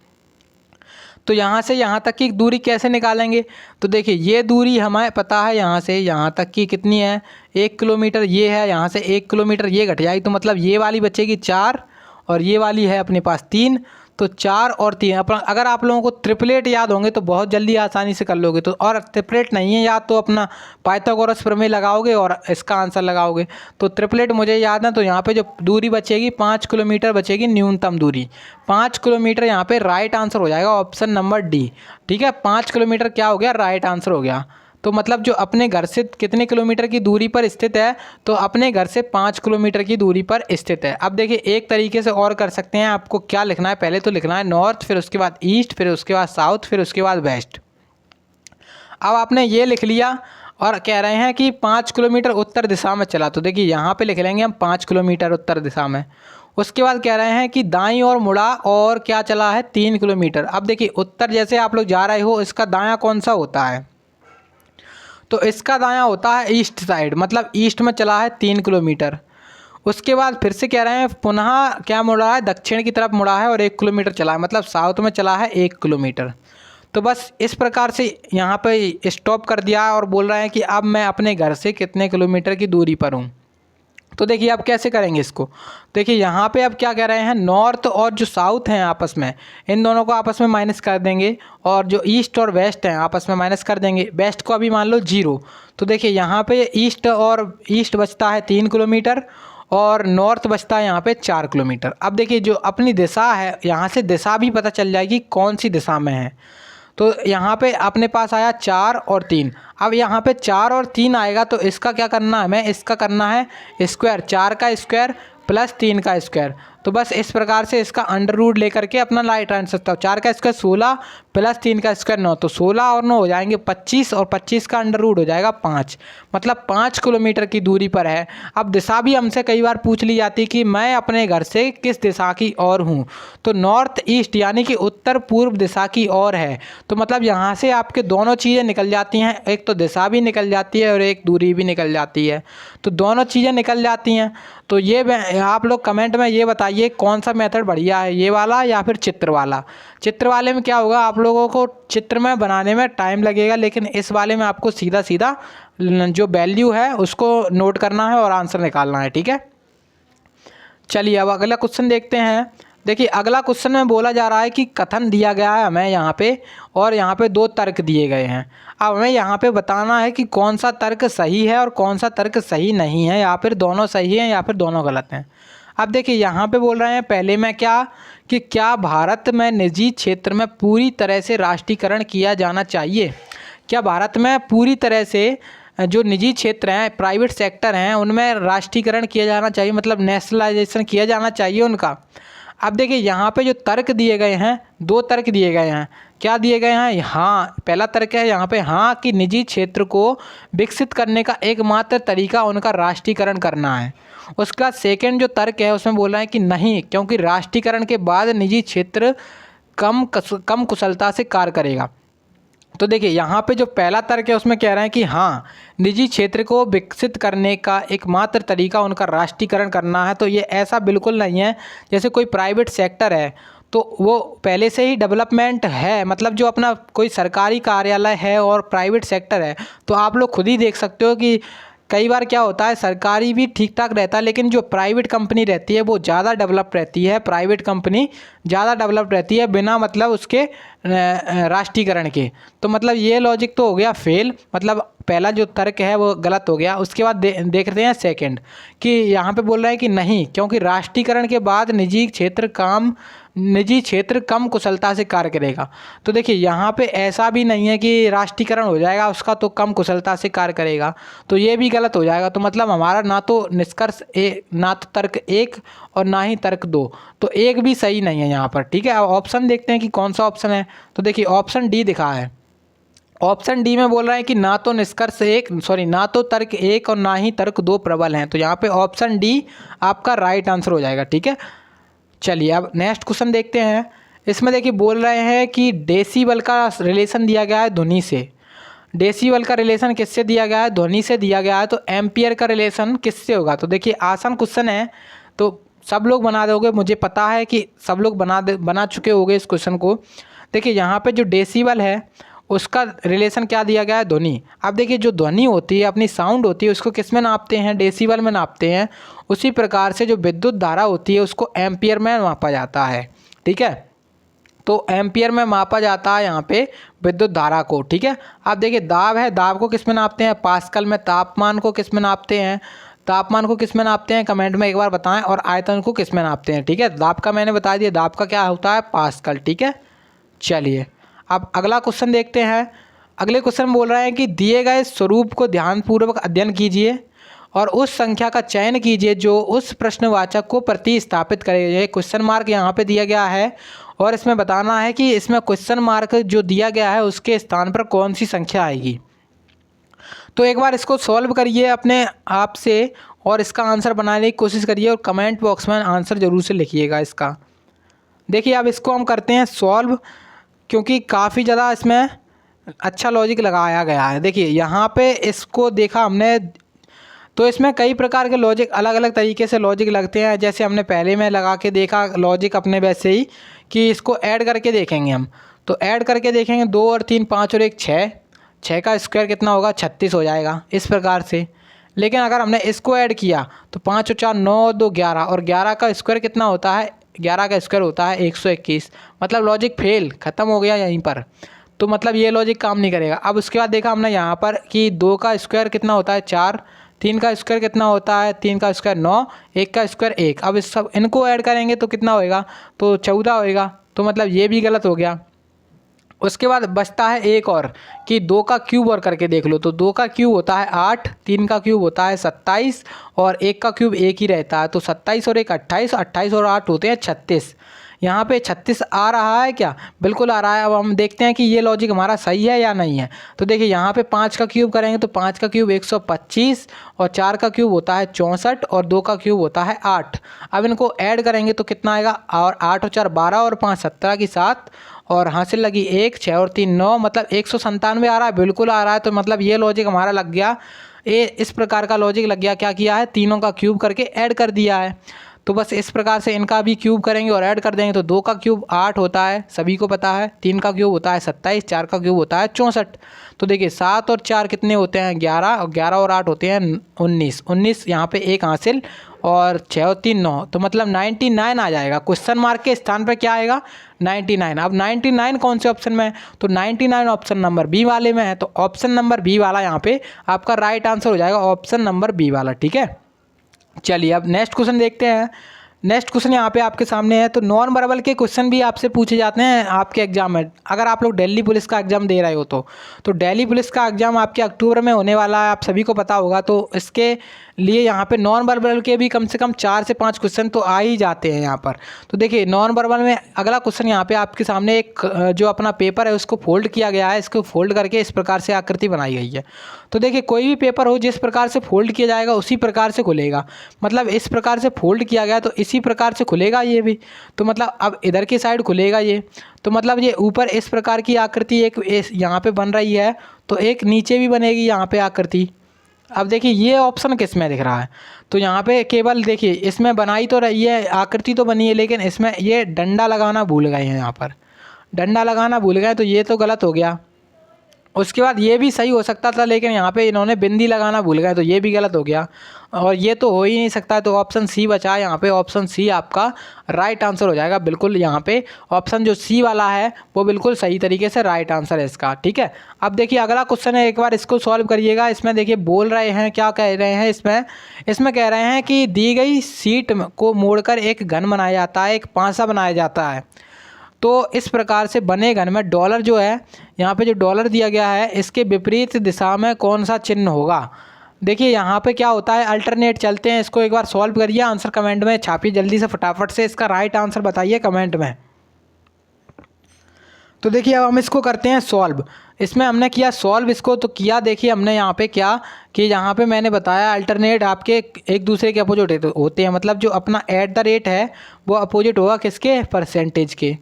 तो यहाँ से यहाँ तक की दूरी कैसे निकालेंगे, तो देखिए ये दूरी हमें पता है यहाँ से यहाँ तक की कितनी है, 1 किलोमीटर ये है, यहाँ से 1 किलोमीटर ये घट जाएगी। तो मतलब ये वाली बचेगी 4 और ये वाली है अपने पास 3। तो 4 और 3 अपना, अगर आप लोगों को ट्रिपलेट याद होंगे तो बहुत जल्दी आसानी से कर लोगे। तो और ट्रिपलेट नहीं है याद तो अपना पाइथागोरस प्रमेय लगाओगे और इसका आंसर लगाओगे। तो ट्रिपलेट मुझे याद है, तो यहाँ पे जो दूरी बचेगी 5 किलोमीटर बचेगी, न्यूनतम दूरी 5 किलोमीटर। यहाँ पे राइट आंसर हो जाएगा ऑप्शन नंबर डी, ठीक है। 5 किलोमीटर क्या हो गया, राइट आंसर हो गया। तो मतलब जो अपने घर से कितने किलोमीटर की दूरी पर स्थित है, तो अपने घर से 5 किलोमीटर की दूरी पर स्थित है। अब देखिए एक तरीके से और कर सकते हैं, आपको क्या लिखना है, पहले तो लिखना है नॉर्थ, फिर उसके बाद ईस्ट, फिर उसके बाद साउथ, फिर उसके बाद वेस्ट। अब आपने ये लिख लिया और कह रहे हैं कि 5 किलोमीटर उत्तर दिशा में चला। तो देखिए यहाँ पे लिख लेंगे हम 5 किलोमीटर उत्तर दिशा में। उसके बाद कह रहे हैं कि दाईं ओर मुड़ा और क्या चला है, 3 किलोमीटर। अब देखिए उत्तर जैसे आप लोग जा रहे हो, इसका दायां कौन सा होता है, तो इसका दायां होता है ईस्ट साइड, मतलब ईस्ट में चला है 3 किलोमीटर। उसके बाद फिर से कह रहे हैं पुनः क्या मुड़ा है, दक्षिण की तरफ मुड़ा है और 1 किलोमीटर चला है, मतलब साउथ में चला है 1 किलोमीटर। तो बस इस प्रकार से यहाँ पे स्टॉप कर दिया और बोल रहे हैं कि अब मैं अपने घर से कितने किलोमीटर की दूरी पर हूँ। तो देखिए अब कैसे करेंगे इसको, देखिए यहाँ पे अब क्या कह रहे हैं, नॉर्थ और जो साउथ हैं आपस में, इन दोनों को आपस में माइनस कर देंगे, और जो ईस्ट और वेस्ट हैं आपस में माइनस कर देंगे। वेस्ट को अभी मान लो 0। तो देखिए यहाँ पे ईस्ट बचता है 3 किलोमीटर और नॉर्थ बचता है यहाँ पे 4 किलोमीटर। अब देखिए जो अपनी दिशा है, यहाँ से दिशा भी पता चल जाएगी कौन सी दिशा में है। तो यहाँ पे अपने पास आया 4 और 3। अब यहाँ पे 4 और 3 आएगा तो इसका क्या करना है, हमें इसका करना है स्क्वायर, 4 का स्क्वायर प्लस 3 का स्क्वायर। तो बस इस प्रकार से इसका अंडर रूट लेकर के अपना राइट आंसर सकता हूँ। 4 का स्क्वायर 16 प्लस 3 का स्क्वायर 9, तो 16 और 9 हो जाएंगे 25 और 25 का अंडर रूट हो जाएगा 5, मतलब 5 किलोमीटर की दूरी पर है। अब दिशा भी हमसे कई बार पूछ ली जाती है कि मैं अपने घर से किस दिशा की ओर हूँ, तो नॉर्थ ईस्ट यानी कि उत्तर पूर्व दिशा की ओर है। तो मतलब यहाँ से आपके दोनों चीज़ें निकल जाती हैं, एक तो दिशा भी निकल जाती है और एक दूरी भी निकल जाती है, तो दोनों चीज़ें निकल जाती हैं। तो ये आप लोग कमेंट में ये बताइए कौन सा मेथड बढ़िया है, ये वाला या फिर चित्र वाला। चित्र वाले में क्या होगा, आप लोगों को चित्र में बनाने में टाइम लगेगा, लेकिन इस वाले में आपको सीधा सीधा जो वैल्यू है उसको नोट करना है और आंसर निकालना है, ठीक है। चलिए अब अगला क्वेश्चन देखते हैं। देखिए अगला क्वेश्चन में बोला जा रहा है कि कथन दिया गया है हमें यहाँ पे, और यहाँ पे 2 तर्क दिए गए हैं। अब हमें यहाँ पे बताना है कि कौन सा तर्क सही है और कौन सा तर्क सही नहीं है, या फिर दोनों सही हैं या फिर दोनों गलत हैं। अब देखिए यहाँ पे बोल रहे हैं पहले में क्या भारत में निजी क्षेत्र में पूरी तरह से राष्ट्रीयकरण किया जाना चाहिए। क्या भारत में पूरी तरह से जो निजी क्षेत्र हैं, प्राइवेट सेक्टर हैं, उनमें राष्ट्रीयकरण किया जाना चाहिए, मतलब नेशनलाइजेशन किया जाना चाहिए उनका। अब देखिए यहाँ पे जो तर्क दिए गए हैं, 2 तर्क दिए गए हैं। क्या दिए गए हैं, हाँ, पहला तर्क है यहाँ पे हाँ कि निजी क्षेत्र को विकसित करने का एकमात्र तरीका उनका राष्ट्रीयकरण करना है। उसका सेकंड जो तर्क है उसमें बोल रहे हैं कि नहीं, क्योंकि राष्ट्रीयकरण के बाद निजी क्षेत्र कम कुशलता से कार्य करेगा। तो देखिए यहाँ पे जो पहला तर्क है उसमें कह रहे हैं कि हाँ, निजी क्षेत्र को विकसित करने का एकमात्र तरीका उनका राष्ट्रीयकरण करना है। तो ये ऐसा बिल्कुल नहीं है जैसे कोई प्राइवेट सेक्टर है तो वो पहले से ही डेवलपमेंट है, मतलब जो अपना कोई सरकारी कार्यालय है और प्राइवेट सेक्टर है, तो आप लोग खुद ही देख सकते हो कि कई बार क्या होता है, सरकारी भी ठीक ठाक रहता है लेकिन जो प्राइवेट कंपनी रहती है वो ज़्यादा डेवलप रहती है, प्राइवेट कंपनी ज़्यादा डेवलप रहती है बिना मतलब उसके राष्ट्रीयकरण के। तो मतलब ये लॉजिक तो हो गया फेल, मतलब पहला जो तर्क है वो गलत हो गया। उसके बाद देखते हैं सेकंड कि यहाँ पे बोल रहे हैं कि नहीं, क्योंकि राष्ट्रीयकरण के बाद निजी क्षेत्र कम कुशलता से कार्य करेगा। तो देखिए यहाँ पे ऐसा भी नहीं है कि राष्ट्रीयकरण हो जाएगा उसका तो कम कुशलता से कार्य करेगा, तो ये भी गलत हो जाएगा। तो मतलब हमारा ना तो निष्कर्ष ना तो तर्क 1 और ना ही तर्क 2, तो एक भी सही नहीं है यहाँ पर, ठीक है। अब ऑप्शन देखते हैं कि कौन सा ऑप्शन है। तो देखिए ऑप्शन डी दिखा है, ऑप्शन डी में बोल रहा है कि ना तो ना तो तर्क 1 और ना ही तर्क 2 प्रबल हैं। तो यहाँ पे ऑप्शन डी आपका राइट आंसर हो जाएगा, ठीक है। चलिए अब नेक्स्ट क्वेश्चन देखते हैं। इसमें देखिए बोल रहे हैं कि डेसिबल का रिलेशन दिया गया है ध्वनि से। डेसिबल का रिलेशन किससे दिया गया है, ध्वनि से दिया गया है। तो एम्पियर का रिलेशन किससे होगा। तो देखिए आसान क्वेश्चन है, तो सब लोग बना दोगे, मुझे पता है कि सब लोग बना चुके होंगे इस क्वेश्चन को। देखिए यहाँ पे जो डेसिबल है उसका रिलेशन क्या दिया गया है, ध्वनि। अब देखिए जो ध्वनि होती है, अपनी साउंड होती है, उसको किस में नापते हैं, डेसिबल में नापते हैं। उसी प्रकार से जो विद्युत धारा होती है उसको एम्पियर में मापा जाता है, ठीक है। तो एम्पियर में मापा जाता है यहाँ पे विद्युत धारा को, ठीक है। अब देखिए दाब है, दाब को किस में नापते हैं, पास्कल में। तापमान को किस में नापते हैं, तापमान को किस में नापते हैं, कमेंट में एक बार बताएं। और आयतन को किस में नापते हैं, ठीक है। दाब का मैंने बता दिया, दाब का क्या होता है, पास्कल, ठीक है। चलिए अब अगला क्वेश्चन देखते हैं। अगले क्वेश्चन बोल रहे हैं कि दिए गए स्वरूप को ध्यानपूर्वक अध्ययन कीजिए और उस संख्या का चयन कीजिए जो उस प्रश्नवाचक को प्रतिस्थापित करेगा। ये क्वेश्चन मार्क यहाँ पे दिया गया है और इसमें बताना है कि इसमें क्वेश्चन मार्क जो दिया गया है उसके स्थान पर कौन सी संख्या आएगी। तो एक बार इसको सॉल्व करिए अपने आप से और इसका आंसर बनाने की कोशिश करिए और कमेंट बॉक्स में आंसर ज़रूर से लिखिएगा इसका। देखिए अब इसको हम करते हैं सॉल्व, क्योंकि काफ़ी ज़्यादा इसमें अच्छा लॉजिक लगाया गया है। देखिए यहाँ पे इसको देखा हमने, तो इसमें कई प्रकार के लॉजिक, अलग अलग तरीके से लॉजिक लगते हैं। जैसे हमने पहले में लगा के देखा लॉजिक अपने वैसे ही कि इसको ऐड करके देखेंगे हम। तो ऐड करके देखेंगे 2 और 3 5 और 1 6, 6 का स्क्वायर कितना होगा, 36 हो जाएगा इस प्रकार से। लेकिन अगर हमने इसको ऐड किया तो 5 और 4 9 और 2 11, और 11 का स्क्वायर कितना होता है, 11 का स्क्वायर होता है 121। मतलब लॉजिक फेल, ख़त्म हो गया यहीं पर। तो मतलब ये लॉजिक काम नहीं करेगा। अब उसके बाद देखा हमने यहाँ पर कि 2 का स्क्वायर कितना होता है 4, 3 का स्क्वायर कितना होता है, 3 का स्क्वायर 9, 1 का स्क्वायर 1। अब इस सब इनको ऐड करेंगे तो कितना होएगा, तो 14 होएगा। तो मतलब ये भी गलत हो गया। उसके बाद बचता है एक और कि 2 का क्यूब और करके देख लो। तो 2 का क्यूब होता है 8, 3 का क्यूब होता है 27 और 1 का क्यूब 1 ही रहता है। तो 27 और 1 28, 28 और 8 होते हैं 36। यहाँ पे 36 आ रहा है क्या? बिल्कुल आ रहा है। अब हम देखते हैं कि ये लॉजिक हमारा सही है या नहीं है। तो देखिए यहाँ पे 5 का क्यूब करेंगे तो 5 का क्यूब 125 और 4 का क्यूब होता है 64 और 2 का क्यूब होता है 8। अब इनको ऐड करेंगे तो कितना आएगा? और 8 और 4 12 और 5 17 की 7 और हासिल लगी 1, 6 और 3 9, मतलब 197 आ रहा है। बिल्कुल आ रहा है। तो मतलब ये लॉजिक हमारा लग गया। ये इस प्रकार का लॉजिक लग गया। क्या किया है? तीनों का क्यूब करके ऐड कर दिया है। तो बस इस प्रकार से इनका भी क्यूब करेंगे और ऐड कर देंगे। तो 2 का क्यूब 8 होता है, सभी को पता है। 3 का क्यूब होता है 27, 4 का क्यूब होता है 64। तो देखिए 7 और 4 कितने होते हैं? 11 और 11 और 8 होते हैं 19। 19 यहाँ पे एक हासिल और 6 और 3 9, तो मतलब 99 आ जाएगा। क्वेश्चन मार्क के स्थान पर क्या आएगा? 99। अब 99 कौन से ऑप्शन में है? तो 99 ऑप्शन नंबर बी वाले में है। तो ऑप्शन नंबर बी वाला यहाँ पे आपका राइट आंसर हो जाएगा, ऑप्शन नंबर बी वाला। ठीक है, चलिए अब नेक्स्ट क्वेश्चन देखते हैं। नेक्स्ट क्वेश्चन यहाँ पे आपके सामने है। तो नॉन वर्बल के क्वेश्चन भी आपसे पूछे जाते हैं आपके एग्जाम में, अगर आप लोग दिल्ली पुलिस का एग्जाम दे रहे हो तो दिल्ली पुलिस का एग्जाम आपके अक्टूबर में होने वाला है, आप सभी को पता होगा। तो इसके लिए यहाँ पे नॉन वर्बल के भी कम से कम 4 से 5 क्वेश्चन तो आ ही जाते हैं यहाँ पर। तो देखिए नॉन वर्बल में अगला क्वेश्चन यहाँ पे आपके सामने एक जो अपना पेपर है उसको फोल्ड किया गया है। इसको फोल्ड करके इस प्रकार से आकृति बनाई गई है। तो देखिए कोई भी पेपर हो जिस प्रकार से फोल्ड किया जाएगा उसी प्रकार से खुलेगा। मतलब इस प्रकार से फोल्ड किया गया तो इसी प्रकार से खुलेगा ये भी। तो मतलब अब इधर की साइड खुलेगा ये। तो मतलब ये ऊपर इस प्रकार की आकृति एक यहाँ पे बन रही है, तो एक नीचे भी बनेगी यहाँ पे आकृति। अब देखिए ये ऑप्शन किस में दिख रहा है? तो यहाँ पे केवल देखिए इसमें बनाई तो रही है, आकृति तो बनी है, लेकिन इसमें ये डंडा लगाना भूल गए हैं। यहाँ पर डंडा लगाना भूल गए तो ये तो गलत हो गया। उसके बाद ये भी सही हो सकता था, लेकिन यहाँ पे इन्होंने बिंदी लगाना भूल गए तो ये भी गलत हो गया। और ये तो हो ही नहीं सकता। तो ऑप्शन सी बचा है यहाँ पे। ऑप्शन सी आपका राइट आंसर हो जाएगा। बिल्कुल यहाँ पे ऑप्शन जो सी वाला है वो बिल्कुल सही तरीके से राइट आंसर है इसका। ठीक है, अब देखिए अगला क्वेश्चन है, एक बार इसको सॉल्व करिएगा। इसमें देखिए बोल रहे हैं, क्या कह रहे हैं इसमें कह रहे हैं कि दी गई सीट को मोड़कर एक घन बनाया जाता है, एक पासा बनाया जाता है। तो इस प्रकार से बने घन में डॉलर जो है, यहाँ पे जो डॉलर दिया गया है इसके विपरीत दिशा में कौन सा चिन्ह होगा? देखिए यहाँ पे क्या होता है, अल्टरनेट चलते हैं। इसको एक बार सॉल्व करिए, आंसर कमेंट में छापिए जल्दी से, फटाफट से इसका राइट आंसर बताइए कमेंट में। तो देखिए अब हम इसको करते हैं सॉल्व। इसमें हमने किया सॉल्व इसको, तो किया देखिए हमने यहाँ पे क्या कि यहाँ पे मैंने बताया अल्टरनेट आपके एक दूसरे के अपोजिट होते हैं। मतलब जो अपना एट द रेट है वो अपोजिट होगा किसके? परसेंटेज के।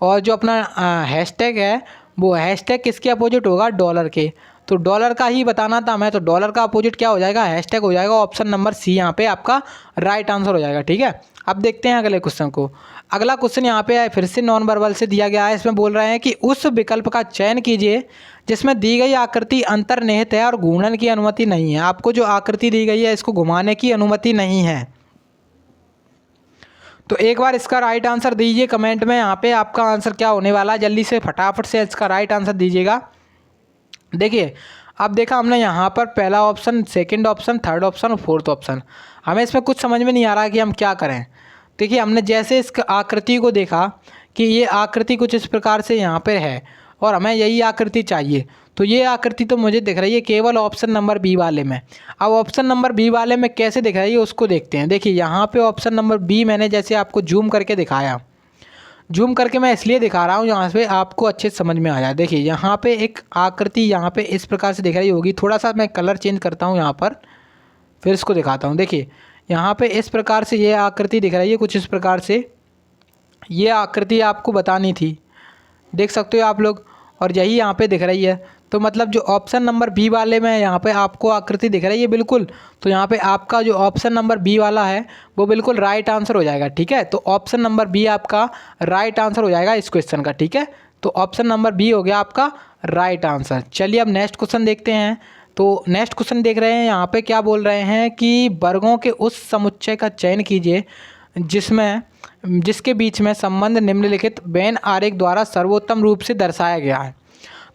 और जो अपना हैशटैग है वो हैशटैग किसके अपोजिट होगा? डॉलर के। तो डॉलर का ही बताना था हमें, तो डॉलर का अपोजिट क्या हो जाएगा? हैशटैग हो जाएगा। ऑप्शन नंबर सी यहाँ पे आपका राइट आंसर हो जाएगा। ठीक है, अब देखते हैं अगले क्वेश्चन को। अगला क्वेश्चन यहाँ पे फिर से नॉन वर्बल से दिया गया है। इसमें बोल रहे हैं कि उस विकल्प का चयन कीजिए जिसमें दी गई आकृति अंतर्निहित है और घूर्णन की अनुमति नहीं है। आपको जो आकृति दी गई है इसको घुमाने की अनुमति नहीं है। तो एक बार इसका राइट आंसर दीजिए कमेंट में। यहाँ पे आपका आंसर क्या होने वाला है? जल्दी से फटाफट से इसका राइट आंसर दीजिएगा। देखिए अब देखा हमने यहाँ पर पहला option, second option, third option और फोर्थ ऑप्शन। हमें इसमें कुछ समझ में नहीं आ रहा कि हम क्या करें। देखिए हमने जैसे इस आकृति को देखा कि ये आकृति कुछ इस प्रकार से यहाँ पे है और हमें यही आकृति चाहिए। तो ये आकृति तो मुझे दिख रही है केवल ऑप्शन नंबर बी वाले में। अब ऑप्शन नंबर बी वाले में कैसे दिख रही है उसको देखते हैं। देखिए यहाँ पे ऑप्शन नंबर बी मैंने जैसे आपको जूम करके दिखाया, जूम करके मैं इसलिए दिखा रहा हूँ यहाँ पे आपको अच्छे समझ में आ जाए। देखिए यहाँ पे एक आकृति यहाँ पे इस प्रकार से दिख रही होगी। थोड़ा सा मैं कलर चेंज करता हूँ यहाँ पर, फिर इसको दिखाता हूँ। देखिए यहाँ पे इस प्रकार से ये आकृति दिख रही है कुछ इस प्रकार से। ये आकृति आपको बतानी थी, देख सकते हो आप लोग, और यही यहाँ पे दिख रही है। तो मतलब जो ऑप्शन नंबर बी वाले में यहाँ पे आपको आकृति दिख रही है बिल्कुल, तो यहाँ पे आपका जो ऑप्शन नंबर बी वाला है वो बिल्कुल राइट आंसर हो जाएगा। ठीक है, तो ऑप्शन नंबर बी आपका राइट आंसर हो जाएगा इस क्वेश्चन का। ठीक है, तो ऑप्शन नंबर बी हो गया आपका राइट आंसर। चलिए अब नेक्स्ट क्वेश्चन देखते हैं। तो नेक्स्ट क्वेश्चन देख रहे हैं यहाँ पे क्या बोल रहे हैं कि वर्गों के उस समुच्चय का चयन कीजिए जिसके बीच में संबंध निम्नलिखित वेन आरेख द्वारा सर्वोत्तम रूप से दर्शाया गया है।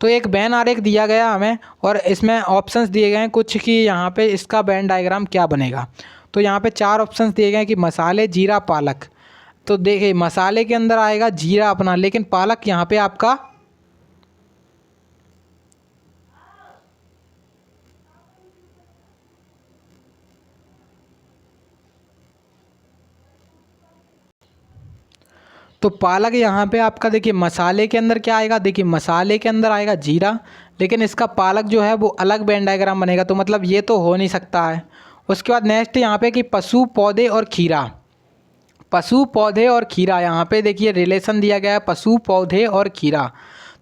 तो एक वेन आरेख दिया गया हमें और इसमें ऑप्शंस दिए गए हैं कुछ कि यहाँ पे इसका वेन डायग्राम क्या बनेगा। तो यहाँ पे 4 ऑप्शंस दिए गए हैं कि मसाले, जीरा, पालक। तो देखिए मसाले के अंदर आएगा जीरा अपना, लेकिन पालक यहाँ पे आपका तो पालक यहाँ पे आपका देखिए मसाले के अंदर क्या आएगा, देखिए मसाले के अंदर आएगा जीरा, लेकिन इसका पालक जो है वो अलग वेन डायग्राम बनेगा, तो मतलब ये तो हो नहीं सकता है। उसके बाद नेक्स्ट यहाँ पे कि पशु पौधे और खीरा, पशु पौधे और खीरा यहाँ पे देखिए रिलेशन दिया गया है पशु पौधे और खीरा,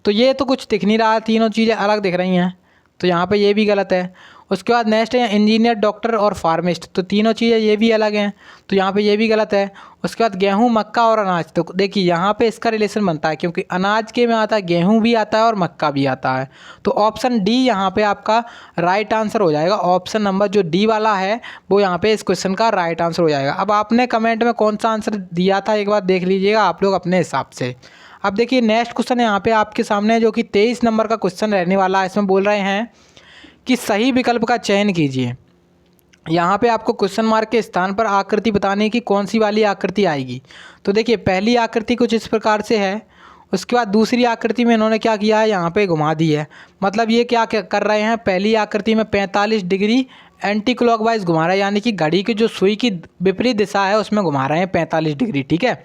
तो ये तो कुछ दिख नहीं रहा, तीनों चीज़ें अलग दिख रही हैं, तो यहाँ पे ये भी गलत है। उसके बाद नेक्स्ट है इंजीनियर डॉक्टर और फार्मिस्ट, तो तीनों चीज़ें ये भी अलग हैं, तो यहाँ पे ये भी गलत है। उसके बाद गेहूँ मक्का और अनाज, तो देखिए यहाँ पे इसका रिलेशन बनता है क्योंकि अनाज के में आता है, गेहूँ भी आता है और मक्का भी आता है, तो ऑप्शन डी यहाँ पे आपका राइट आंसर हो जाएगा। ऑप्शन नंबर जो डी वाला है वो यहाँ पे इस क्वेश्चन का राइट आंसर हो जाएगा। अब आपने कमेंट में कौन सा आंसर दिया था एक बार देख लीजिएगा आप लोग अपने हिसाब से। अब देखिए नेक्स्ट क्वेश्चन यहाँ पे आपके सामने जो कि 23 नंबर का क्वेश्चन रहने वाला है, इसमें बोल रहे हैं कि सही विकल्प का चयन कीजिए। यहाँ पे आपको क्वेश्चन मार्क के स्थान पर आकृति बताने की कौन सी वाली आकृति आएगी। तो देखिए पहली आकृति कुछ इस प्रकार से है, उसके बाद दूसरी आकृति में इन्होंने क्या किया है, यहाँ पे घुमा दी है, मतलब ये क्या कर रहे हैं, पहली आकृति में 45 डिग्री एंटी क्लॉकवाइज घुमा रहे हैं, यानी कि घड़ी की जो सुई की विपरीत दिशा है उसमें घुमा रहे हैं 45 डिग्री, ठीक है।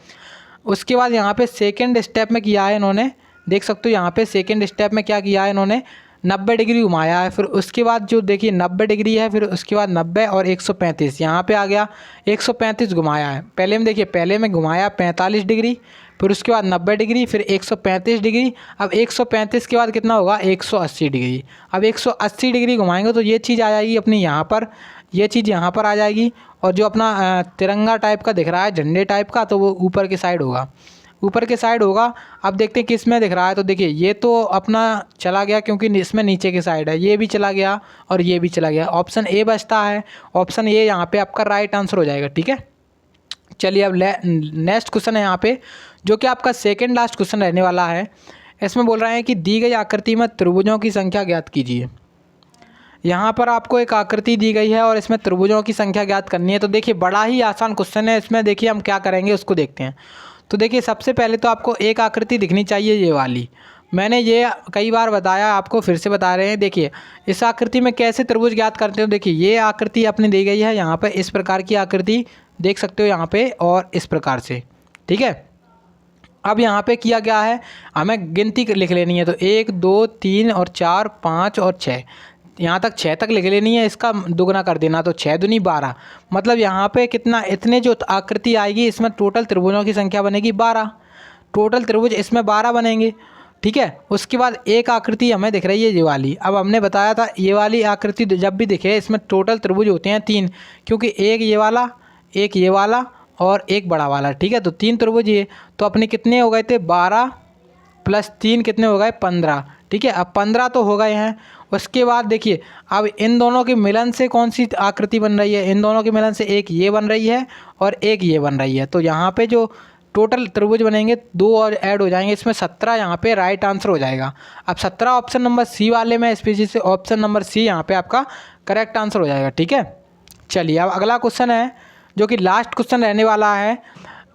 उसके बाद यहाँ पे सेकेंड स्टेप में किया है इन्होंने, देख सकते हो यहाँ पे सेकेंड स्टेप में क्या किया है इन्होंने, 90 डिग्री घुमाया है। फिर उसके बाद जो देखिए 90 डिग्री है, फिर उसके बाद 90 और 135 यहाँ पे आ गया, 135 घुमाया है। पहले में देखिए पहले में घुमाया 45 डिग्री, फिर उसके बाद 90 डिग्री, फिर 135 डिग्री। अब 135 के बाद कितना होगा, 180 डिग्री। अब 180 डिग्री घुमाएंगे तो ये चीज़ आ जाएगी अपनी यहाँ पर, ये चीज़ यहाँ पर आ जाएगी, और जो अपना तिरंगा टाइप का दिख रहा है, झंडे टाइप का, तो वो ऊपर की साइड होगा, ऊपर के साइड होगा। अब देखते हैं किस में दिख रहा है, तो देखिए ये तो अपना चला गया क्योंकि इसमें नीचे की साइड है, ये भी चला गया और ये भी चला गया, ऑप्शन ए बचता है, ऑप्शन ए यहाँ पे आपका राइट आंसर हो जाएगा, ठीक है। चलिए अब नेक्स्ट क्वेश्चन है यहाँ पे, जो कि आपका सेकेंड लास्ट क्वेश्चन रहने वाला है। इसमें बोल रहे हैं कि दी गई आकृति में त्रिभुजों की संख्या ज्ञात कीजिए। यहाँ पर आपको एक आकृति दी गई है और इसमें त्रिभुजों की संख्या ज्ञात करनी है। तो देखिए बड़ा ही आसान क्वेश्चन है, इसमें देखिए हम क्या करेंगे उसको देखते हैं। तो देखिए सबसे पहले तो आपको एक आकृति दिखनी चाहिए, ये वाली, मैंने ये कई बार बताया, आपको फिर से बता रहे हैं। देखिए इस आकृति में कैसे त्रिभुज ज्ञात करते हो, देखिए ये आकृति अपनी दी गई है यहाँ पर, इस प्रकार की आकृति देख सकते हो यहाँ पे, और इस प्रकार से, ठीक है। अब यहाँ पे किया गया है, हमें गिनती लिख लेनी है, तो 1 2 3 और 4 5 और 6, यहाँ तक 6 तक लिख लेनी है, इसका दुगना कर देना, तो 6 दूनी 12, मतलब यहाँ पे कितना, इतने जो आकृति आएगी इसमें टोटल त्रिभुजों की संख्या बनेगी 12, टोटल त्रिभुज इसमें 12 बनेंगे, ठीक है। उसके बाद एक आकृति हमें दिख रही है ये वाली, अब हमने बताया था ये वाली आकृति जब भी दिखे इसमें टोटल त्रिभुज होते हैं 3, क्योंकि एक ये वाला, एक ये वाला और एक बड़ा वाला, ठीक है। तो 3 त्रिभुज ये, तो अपने कितने हो गए थे, 12 + 3 कितने हो गए, 15, ठीक है। अब 15 तो हो गए हैं। उसके बाद देखिए अब इन दोनों के मिलन से कौन सी आकृति बन रही है, इन दोनों के मिलन से एक ये बन रही है और एक ये बन रही है, तो यहाँ पे जो टोटल त्रिभुज बनेंगे 2 और ऐड हो जाएंगे, इसमें 17 यहाँ पे राइट आंसर हो जाएगा। अब 17 ऑप्शन नंबर सी वाले में स्पीशीज से ऑप्शन नंबर सी यहाँ पे आपका करेक्ट आंसर हो जाएगा, ठीक है। चलिए अब अगला क्वेश्चन है जो कि लास्ट क्वेश्चन रहने वाला है।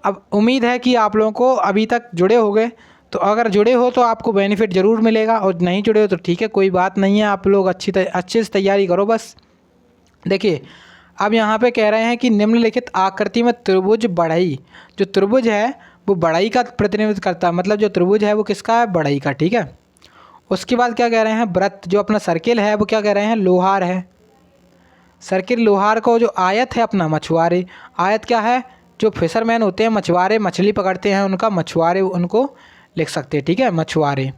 अब उम्मीद है कि आप लोगों को अभी तक जुड़े होंगे, तो अगर जुड़े हो तो आपको बेनिफिट ज़रूर मिलेगा, और नहीं जुड़े हो तो ठीक है, कोई बात नहीं है, आप लोग अच्छे से तैयारी करो बस। देखिए अब यहाँ पे कह रहे हैं कि निम्नलिखित आकृति में त्रिभुज बढ़ई, जो त्रिभुज है वो बढ़ई का प्रतिनिधित्व करता है, मतलब जो त्रिभुज है वो किसका है, बढ़ई का, ठीक है। उसके बाद क्या कह रहे हैं, वृत्त, जो अपना सर्किल है वो क्या कह रहे हैं, लोहार है, सर्किल लोहार को, जो आयत है अपना मछुआरे, आयत क्या है, जो फिशरमैन होते हैं मछुआरे, मछली पकड़ते हैं उनका, मछुआरे उनको लिख सकते हैं, ठीक है, मछुआरे।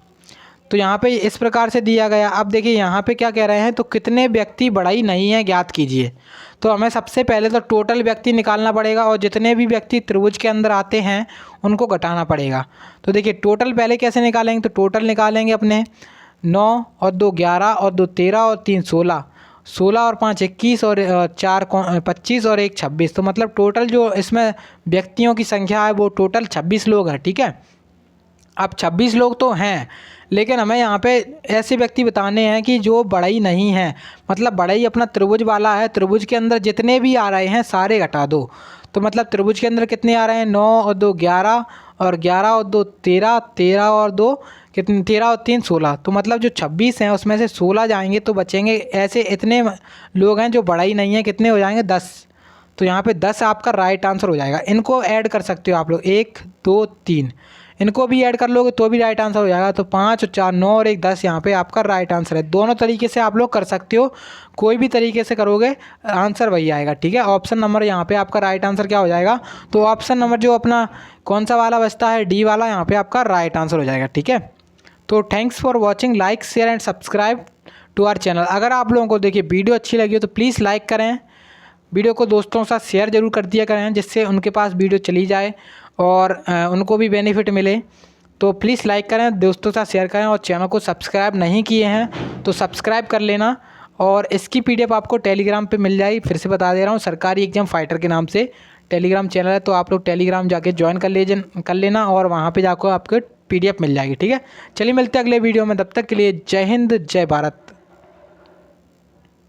तो यहाँ पे इस प्रकार से दिया गया। अब देखिए यहाँ पे क्या कह रहे हैं, तो कितने व्यक्ति बढ़ई नहीं है ज्ञात कीजिए। तो हमें सबसे पहले तो टोटल व्यक्ति निकालना पड़ेगा, और जितने भी व्यक्ति त्रिभुज के अंदर आते हैं उनको घटाना पड़ेगा। तो देखिए टोटल पहले कैसे निकालेंगे, तो टोटल निकालेंगे अपने 9 और 2 11 और 2 13 और 3 16, 16 और 5 21 और 4 25 और 1 26, तो मतलब टोटल जो इसमें व्यक्तियों की संख्या है वो टोटल 26 लोग हैं, ठीक है। अब 26 लोग तो हैं, लेकिन हमें यहाँ पे ऐसे व्यक्ति बताने हैं कि जो बढ़ई नहीं है, मतलब बढ़ई अपना त्रिभुज वाला है, त्रिभुज के अंदर जितने भी आ रहे हैं सारे घटा दो। तो मतलब त्रिभुज के अंदर कितने आ रहे हैं, 9 और 2 11 और 11 और 2 13, 13 और 2 कितने, 13 और 3 16, तो मतलब जो 26 हैं उसमें से 16 जाएंगे तो बचेंगे, ऐसे इतने लोग हैं जो बढ़ई नहीं है, कितने हो जाएंगे, 10। तो यहाँ पे 10 आपका राइट आंसर हो जाएगा। इनको ऐड कर सकते हो आप लोग, 1 2 3, इनको भी ऐड कर लोगे तो भी राइट आंसर हो जाएगा। तो 5 और 4 9 और 1 10 यहाँ पे आपका राइट आंसर है। दोनों तरीके से आप लोग कर सकते हो, कोई भी तरीके से करोगे आंसर वही आएगा, ठीक है। ऑप्शन नंबर यहाँ पे आपका राइट आंसर क्या हो जाएगा, तो ऑप्शन नंबर जो अपना कौन सा वाला बचता है, डी वाला, यहाँ पे आपका राइट आंसर हो जाएगा, ठीक है। तो thanks for watching, like share and subscribe to our channel. अगर आप लोगों को देखिए वीडियो अच्छी लगी हो तो प्लीज़ लाइक करें, वीडियो को दोस्तों के साथ शेयर जरूर कर दिया करें, जिससे उनके पास वीडियो चली जाए और उनको भी बेनिफिट मिले। तो प्लीज़ लाइक करें, दोस्तों के साथ शेयर करें, और चैनल को सब्सक्राइब नहीं किए हैं तो सब्सक्राइब कर लेना। और इसकी PDF आपको टेलीग्राम पे मिल जाएगी, फिर से बता दे रहा हूँ, सरकारी एग्जाम फाइटर के नाम से टेलीग्राम चैनल है। तो आप लोग टेलीग्राम जाके ज्वाइन कर लेना और वहाँ पे जाकर आपको PDF मिल जाएगी, ठीक है। चलिए मिलते हैं अगले वीडियो में, तब तक के लिए जय हिंद जय भारत।